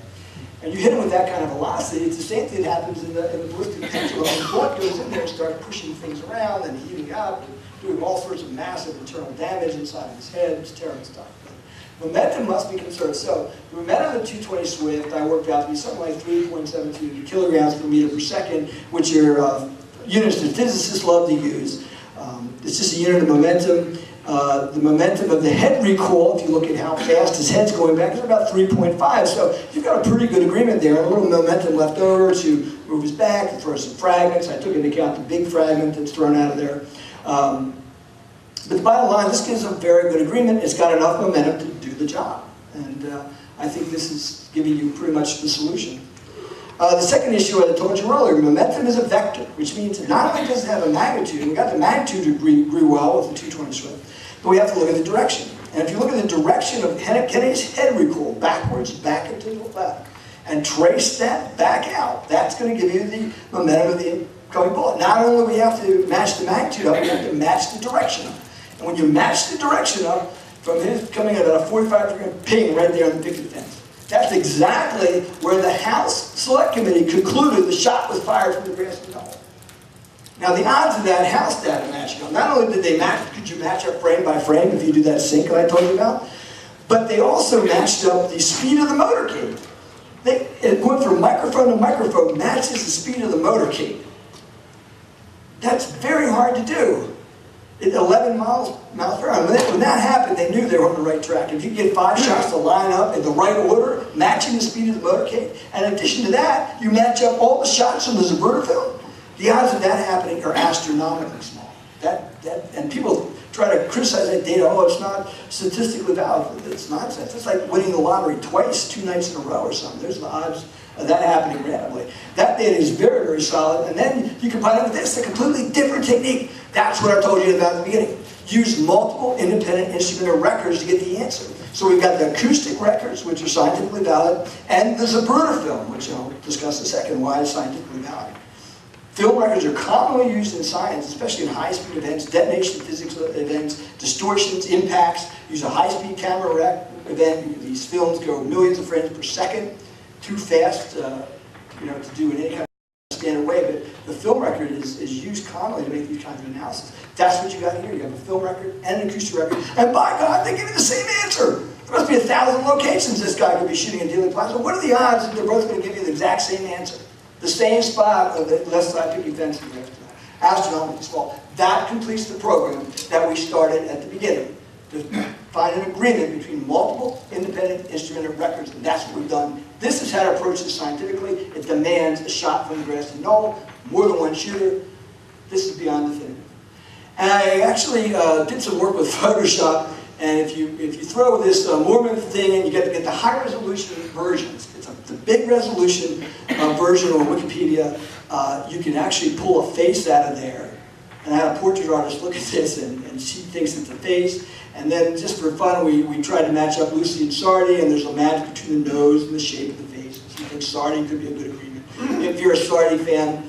And you hit him with that kind of velocity, it's the same thing that happens in the ballistic pendulum. The bullet goes in there and starts pushing things around and heating up, and doing all sorts of massive internal damage inside of his head. It's terrible stuff. But momentum must be conserved. So the momentum of the 220 Swift, I worked out to be something like 3.72 kilograms per meter per second, which are units that physicists love to use. It's just a unit of momentum. The momentum of the head recoil, if you look at how fast his head's going back, is about 3.5. So you've got a pretty good agreement there. A little momentum left over to move his back, to throw some fragments. I took into account the big fragment that's thrown out of there. But the bottom line, this gives a very good agreement. It's got enough momentum to do the job. And I think this is giving you pretty much the solution. The second issue I told you earlier, momentum is a vector, which means not only does it have a magnitude, we got the magnitude to agree well with the 220 Swift, but we have to look at the direction. And if you look at the direction of Kennedy's head recoil, backwards, back and to the left, and trace that back out, that's going to give you the momentum of the incoming bullet. Not only do we have to match the magnitude up, we have to match the direction up. And when you match the direction up, from his coming at a 45-degree ping right there on the picket fence, that's exactly where the House Select Committee concluded the shot was fired from the grassy knoll. Now the odds of that House data matching up, not only did they match, could you match up frame by frame if you do that sync that I told you about, but they also matched up the speed of the motorcade. It went from microphone to microphone, matches the speed of the motorcade. That's very hard to do. 11 miles per hour. When that happened, they knew they were on the right track. If you get 5 shots to line up in the right order, matching the speed of the motorcade, and in addition to that, you match up all the shots from the Zaberta film, the odds of that happening are astronomically small. And people try to criticize that data, oh, it's not statistically valid. It's nonsense. It's like winning the lottery twice, 2 nights in a row or something. There's the odds of that happening randomly. That data is very, very solid. And then you combine it with this, a completely different technique. That's what I told you about at the beginning. Use multiple independent instrumental records to get the answer. So we've got the acoustic records, which are scientifically valid, and the Zaberta film, which I'll discuss in a second, why it's scientifically valid. Film records are commonly used in science, especially in high-speed events, detonation physics events, distortions, impacts. Use a high-speed camera event. These films go millions of frames per second, too fast, you know, to do in any kind of standard way. But the film record is used commonly to make these kinds of analysis. That's what you got here. You have a film record and an acoustic record, and by God, they give you the same answer. There must be 1,000 locations this guy could be shooting in Dealey Plaza. What are the odds that they're both going to give you the exact same answer? The same spot of the left side picking fence and the left side. Astronomically small. That completes the program that we started at the beginning. To find an agreement between multiple independent instrument records, and that's what we've done. This is how to approach this scientifically. It demands a shot from the grassy knoll, more than one shooter. This is beyond definitive. And I actually did some work with Photoshop, and if you throw this Mormon thing in, you get the high resolution versions. It's the big resolution version on Wikipedia. You can actually pull a face out of there. And I had a portrait artist look at this, and she thinks it's a face. And then just for fun, we tried to match up Lucy and Sardi, and there's a match between the nose and the shape of the face. She thinks Sardi could be a good agreement. If you're a Sardi fan,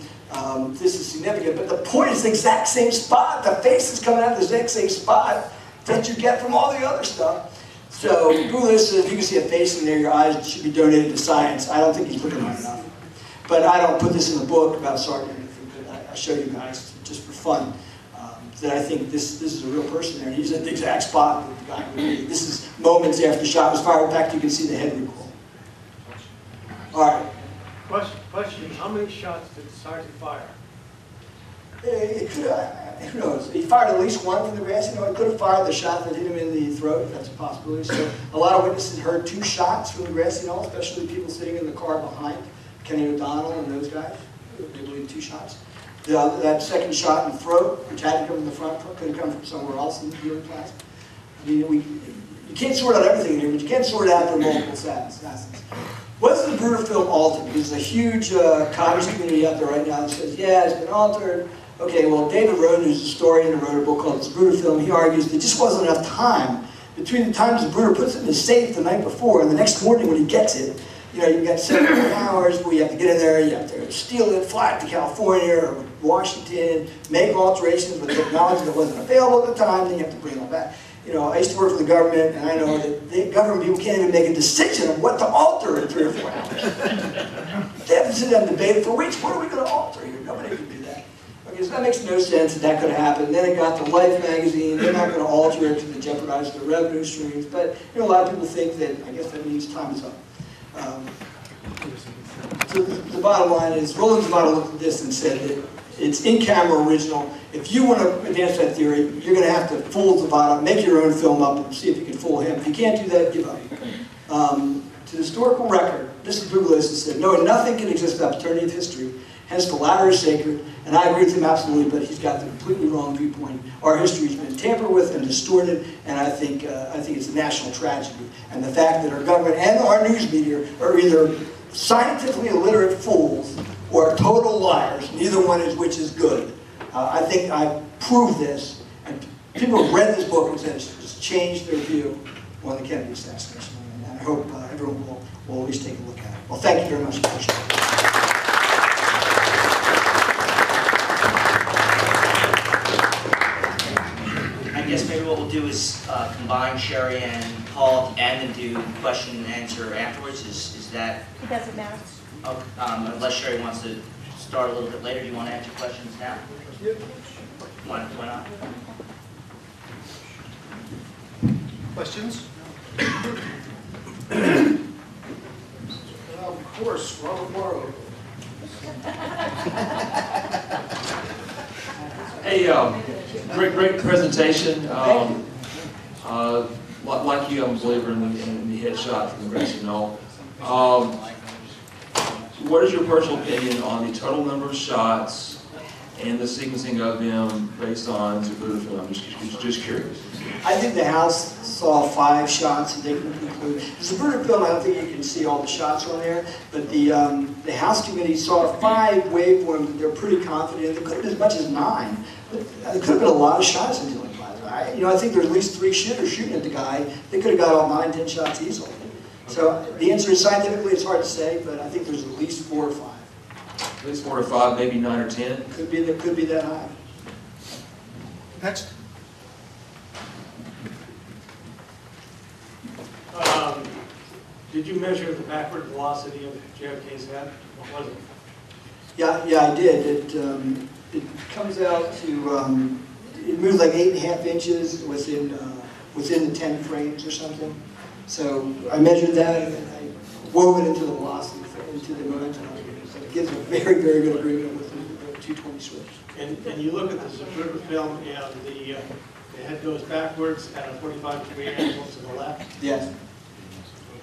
this is significant. But the point is the exact same spot. The face is coming out of the exact same spot that you get from all the other stuff. So Google this, if you can see a face in there, your eyes should be donated to science. I don't think he's looking hard enough. But I don't put this in the book about Sardi or anything, but I show you guys just for fun. That I think this is a real person there. He's at the exact spot that the guy would be. This is moments after the shot was fired. In fact, you can see the head recoil. All right. Question, how many shots did Sardi fire? It could have, who knows? He fired at least one from the grass. You know, he could have fired the shot that hit him in the throat. That's a possibility. So a lot of witnesses heard 2 shots from the grassy knoll, especially people sitting in the car behind Kenny O'Donnell and those guys. They believe 2 shots. That second shot in the throat, which had to come from the front, could have come from somewhere else in the Dealey Plaza. I mean, you can't sort out everything here, but you can't sort out their multiple assassins. What's the Bruder film altered? There's a huge cottage community out there right now that says, yeah, it's been altered. Okay, well, David Roden, who's a historian and wrote a book called The Bruder Film, he argues there just wasn't enough time between the times the Bruder puts it in the safe the night before and the next morning when he gets it. You know, you've got 7 hours where you have to get in there, you have to steal it, fly it to California or Washington, make alterations with technology that wasn't available at the time, then you have to bring it all back. You know, I used to work for the government, and I know that the government people can't even make a decision of what to alter in 3 or 4 hours. They have to sit down and debate it for weeks. What are we going to alter here? Nobody can do that. Okay, so that makes no sense that could have happened. Then it got to Life magazine. They're not going to alter it to jeopardize their revenue streams. But you know, a lot of people think that, I guess that means time is up. So the bottom line is, Roland Zavada looked at this and said that it's in-camera original. If you want to advance that theory, you're going to have to fool Zavada, make your own film up, and see if you can fool him. If you can't do that, give up. To the historical record, this is Douglas that said, no, nothing can exist without paternity of history. Hence, the latter is sacred, and I agree with him absolutely, but he's got the completely wrong viewpoint. Our history has been tampered with and distorted, and I think it's a national tragedy. And the fact that our government and our news media are either scientifically illiterate fools or total liars, neither one is which is good. I think I've proved this, and people have read this book and said it's changed their view on the Kennedy assassination, and I hope everyone will at least take a look at it. Well, thank you very much. I guess maybe what we'll do is combine Sherry and Paul at the end and do question and answer afterwards. Is that? It doesn't matter. Oh, unless Sherry wants to start a little bit later. Do you want to answer questions now? Why not? Questions? Of course, Robert Morrow. Hey, great presentation. Like you, I'm a believer in the headshot from the grassy knoll. What is your personal opinion on the total number of shots and the sequencing of them based on Zapruder film? I'm just curious. I think the House saw 5 shots that they can conclude. The Zapruder film, I don't think you can see all the shots on there, but the House committee saw 5 waveforms that they're pretty confident. There could have been as much as 9. But there could have been a lot of shots in Dealey Plaza. I think there's at least 3 shooters shooting at the guy. They could have got all 9, 10 shots easily. So the answer is scientifically it's hard to say, but I think there's at least 4 or 5. At least 4 or 5, maybe 9 or 10. Could be that high. Next. Did you measure the backward velocity of JFK's head? What was it? Yeah, I did. It comes out to it moves like 8.5 inches within the 10 frames or something. So I measured that and I wove it into the velocity, into the momentum. So it gives a very, very good agreement with the 220 switch. And you look at the Zapruder film and the head goes backwards at a 45-degree angle to the left. Yes.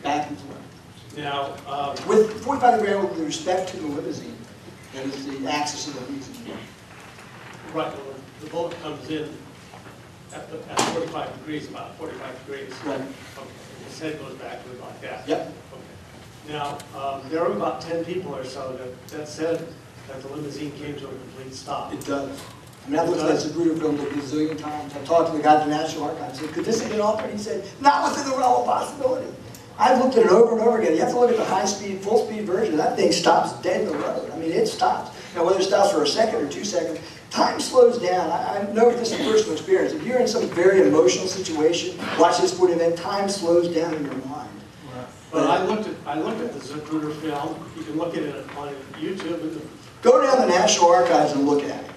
Back and forth. Now, with 45-degree angle with respect to the limousine, that is the axis of the limousine. right, well, the bullet comes in at 45 degrees, about 45 degrees. Right. Okay. His head goes backward like that. Yep. Okay. Now, there were about 10 people or so that said that the limousine came to a complete stop. It does. I mean, I've looked at that Zapruder film a gazillion times. I talked to the guy at the National Archives. I said, could this have been altered? He said, not within the realm of possibility. I've looked at it over and over again. You have to look at the high-speed, full-speed version. That thing stops dead in the road. I mean, it stops. Now, whether it stops for a second or 2 seconds, time slows down. I know this from personal experience. If you're in some very emotional situation, watch this sporting event, time slows down in your mind. But I looked at the Zapruder film. You can look at it on YouTube. Go down to the National Archives and look at it.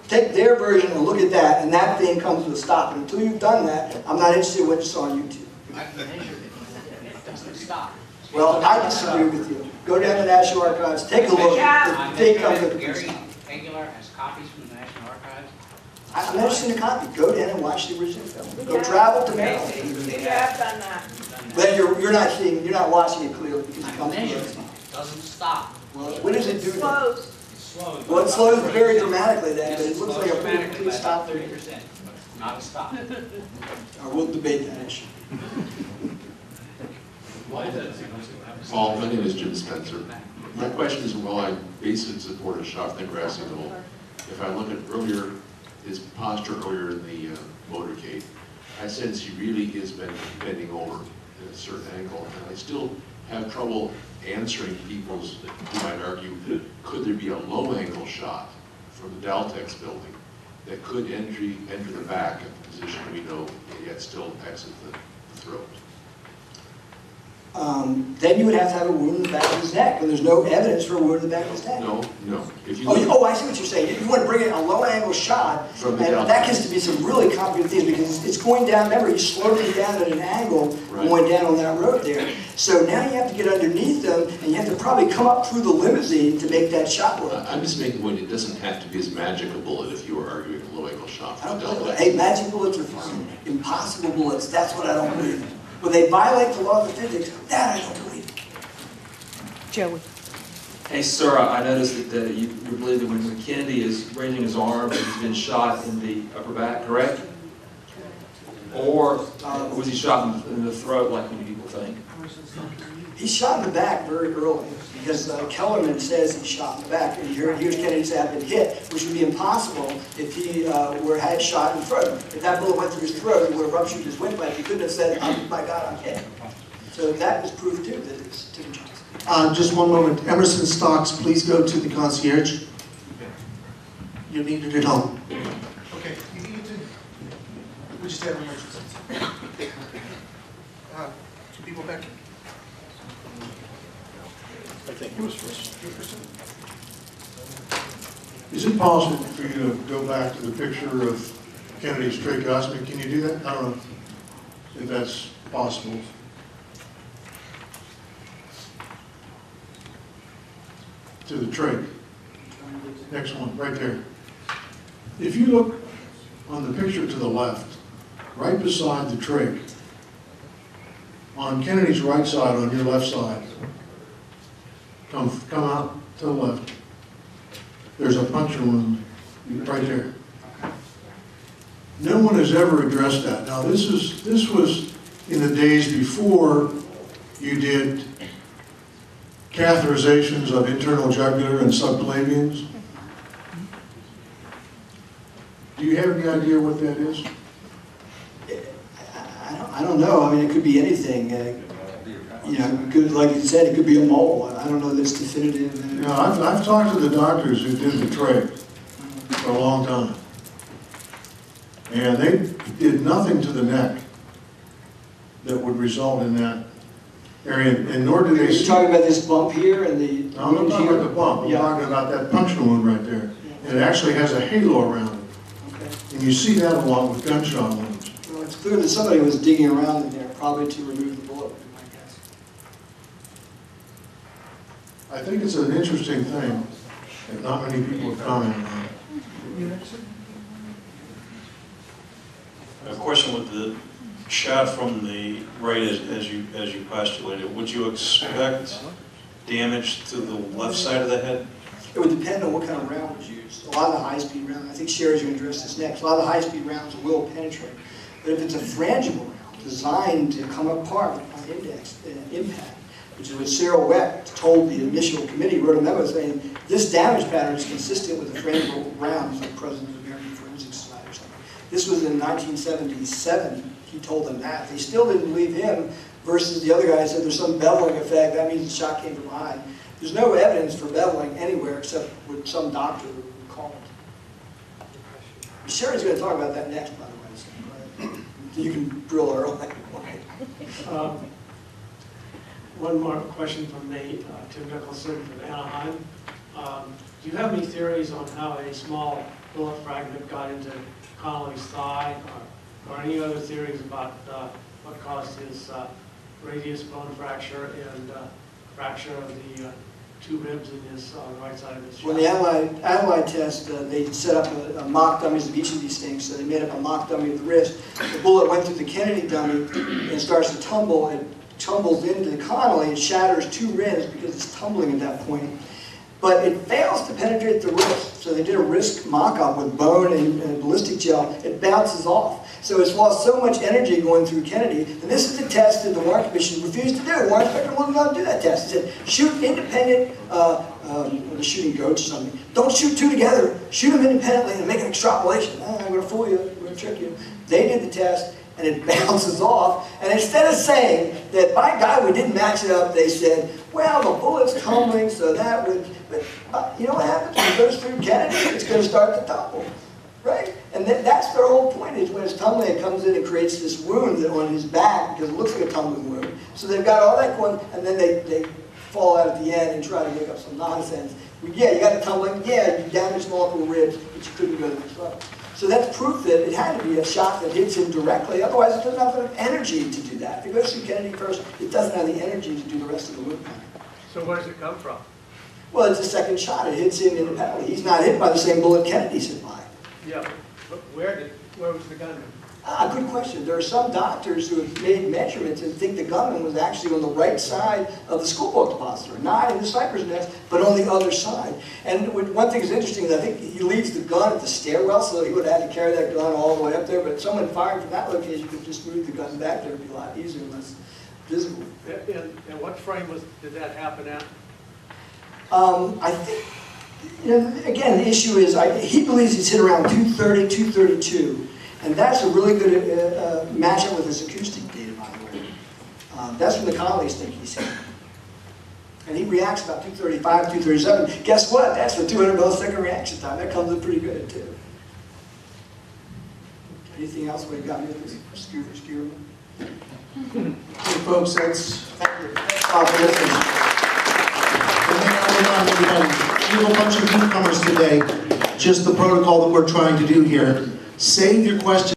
Take their version and look at that, and that thing comes to a stop. And until you've done that, I'm not interested in what you saw on YouTube. It doesn't stop. Well, I disagree with you. Go down to the National Archives, take a look. The thing comes to a complete Gary stop. Aguilar has copies from the National Archives. I'm not interested in a copy. Go down and watch the original film. Go travel to Maryland. We have done that. But you're not watching it clearly because it comes to a stop. It doesn't stop. Well, what does it do? Slows. Slow. Well, it slows very dramatically then, but Yes, it looks like a pretty dramatically complete by stop about there. 30%, not a stop. Or we'll debate that issue. Paul, my name is Jim Spencer. My question is, while I basically support a shot in the grassy knoll, if I look at his posture earlier in the motorcade, I sense he really is bending over at a certain angle, and I still have trouble answering people's, who might argue, could there be a low-angle shot from the Daltex building that could enter the back at the position we know, yet still exit the throat? Then you would have to have a wound in the back of his neck, but there's no evidence for a wound in the back of his neck. No. If you I see what you're saying. You want to bring in a low-angle shot, From and the down. that gets to be some really complicated things because it's going down. Remember, he's slowing down at an angle Right. going down on that road there. So now you have to get underneath them, and you have to probably come up through the limousine to make that shot work. I'm just making the point, it doesn't have to be as magic a bullet if you were arguing a low-angle shot I from don't the believe Delta. it. Hey, magic bullets are fine. Impossible bullets, that's what I don't believe in. When they violate the laws of physics, that I don't believe in. Joey. Hey, sir, I noticed that you believe that when Kennedy is raising his arm, he's been shot in the upper back, correct? Or was he shot in the throat like many people think? He's shot in the back very early because Kellerman says he's shot in the back, and here's Kennedy say I've been hit, which would be impossible if he had shot in the throat. If that bullet went through his throat, he would have ruptured his windpipe. He couldn't have said, oh my God, I'm hit. So that is proof too that it's Tim Johnson. Just one moment. Emerson Stocks, please go to the concierge. You're needed at home. Okay, you need to. We just have an emergency. Two people back. I think it was first. Is it possible for you to go back to the picture of Kennedy's tracheostomy? Can you do that? I don't know if that's possible. To the trach. Next one, right there. If you look on the picture to the left, right beside the trach, on Kennedy's right side, on your left side, come out to the left. There's a puncture wound right there. No one has ever addressed that. Now this was in the days before you did catheterizations of internal jugular and subclavians. Do you have any idea what that is? I don't know. I mean, it could be anything. you know, good, like you said, it could be a mole. I don't know that it's definitive. You know, I've talked to the doctors who did the trig for a long time. And they did nothing to the neck that would result in that area, and nor do they... You're talking about this bump here and the... No, I'm not talking about the bump, I'm Yeah. talking about that puncture wound right there. And it actually has a halo around it. Okay. And you see that a lot with gunshot wounds. Well, it's clear that somebody was digging around in there, probably to remove the bullet, would be my guess. I think it's an interesting thing that not many people have commented on. A question with the shot from the right as you postulated, would you expect damage to the left side of the head? It would depend on what kind of round was used. A lot of the high-speed rounds, I think Sherry's going to address this next, a lot of the high-speed rounds will penetrate. But if it's a frangible round, designed to come apart on impact, which is what Cyril Weck told the initial committee, wrote a memo saying, this damage pattern is consistent with the frangible rounds like President of the American Forensic Society or something. This was in 1977, he told them that. They still didn't believe him, versus the other guy said there's some beveling effect, that means the shot came from behind. There's no evidence for beveling anywhere except what some doctor would call it. Sherry's going to talk about that next, by the way. So you can drill her away. One more question from me, Tim Nicholson from Anaheim. Do you have any theories on how a small bullet fragment got into Connolly's thigh, or any other theories about what caused his radius bone fracture and fracture of the two ribs in his right side of his chest? When the Adelaide test, they set up a mock dummies of each of these things, so they made up a mock dummy of the wrist. The bullet went through the Kennedy dummy and it starts to tumble. It tumbles into the Connolly, it shatters two ribs because it's tumbling at that point. But it fails to penetrate the wrist. So they did a wrist mock-up with bone and ballistic gel. It bounces off. So it's lost so much energy going through Kennedy. And this is the test that the Warren Commission refused to do. Warren Inspector wasn't going to do that test. He said, shoot independent, the shooting goats or something. Don't shoot two together. Shoot them independently and make an extrapolation. I'm going to fool you. I'm going to trick you. They did the test, and it bounces off. And instead of saying that, by God, we didn't match it up, they said, well, the bullet's tumbling, so that would... But you know what happens when it goes through Kennedy? It's going to start to tumble, right? And that's their whole point, is when it's tumbling, it comes in and creates this wound on his back, because it looks like a tumbling wound. So they've got all that going, and then they fall out at the end and try to make up some nonsense. Yeah, you got the tumbling, yeah, you damaged multiple ribs, but you couldn't go to the next level. So that's proof that it had to be a shot that hits him directly, otherwise it doesn't have enough energy to do that. If it goes through Kennedy first, it doesn't have the energy to do the rest of the wound. So where does it come from? Well, it's a second shot. It hits him independently. He's not hit by the same bullet Kennedy's hit by. Yeah, but where was the gunman? Good question. There are some doctors who have made measurements and think the gunman was actually on the right side of the school book depositor, not in the sniper's nest, but on the other side. And one thing that's interesting is I think he leaves the gun at the stairwell, so he would have had to carry that gun all the way up there, but someone firing from that location could just move the gun back there. It would be a lot easier and less visible. And what frame did that happen at? I think, you know, again, the issue is he believes he's hit around 230, 232, and that's a really good matchup with his acoustic data, by the way. That's when the Connollys think he's hit. And he reacts about 235, 237. Guess what? That's the 200 millisecond reaction time. That comes in pretty good, too. Anything else we've got here? Skewer? Hey, folks, that's... Thank you. Thanks for listening. We have a bunch of newcomers today. Just the protocol that we're trying to do here. Save your questions.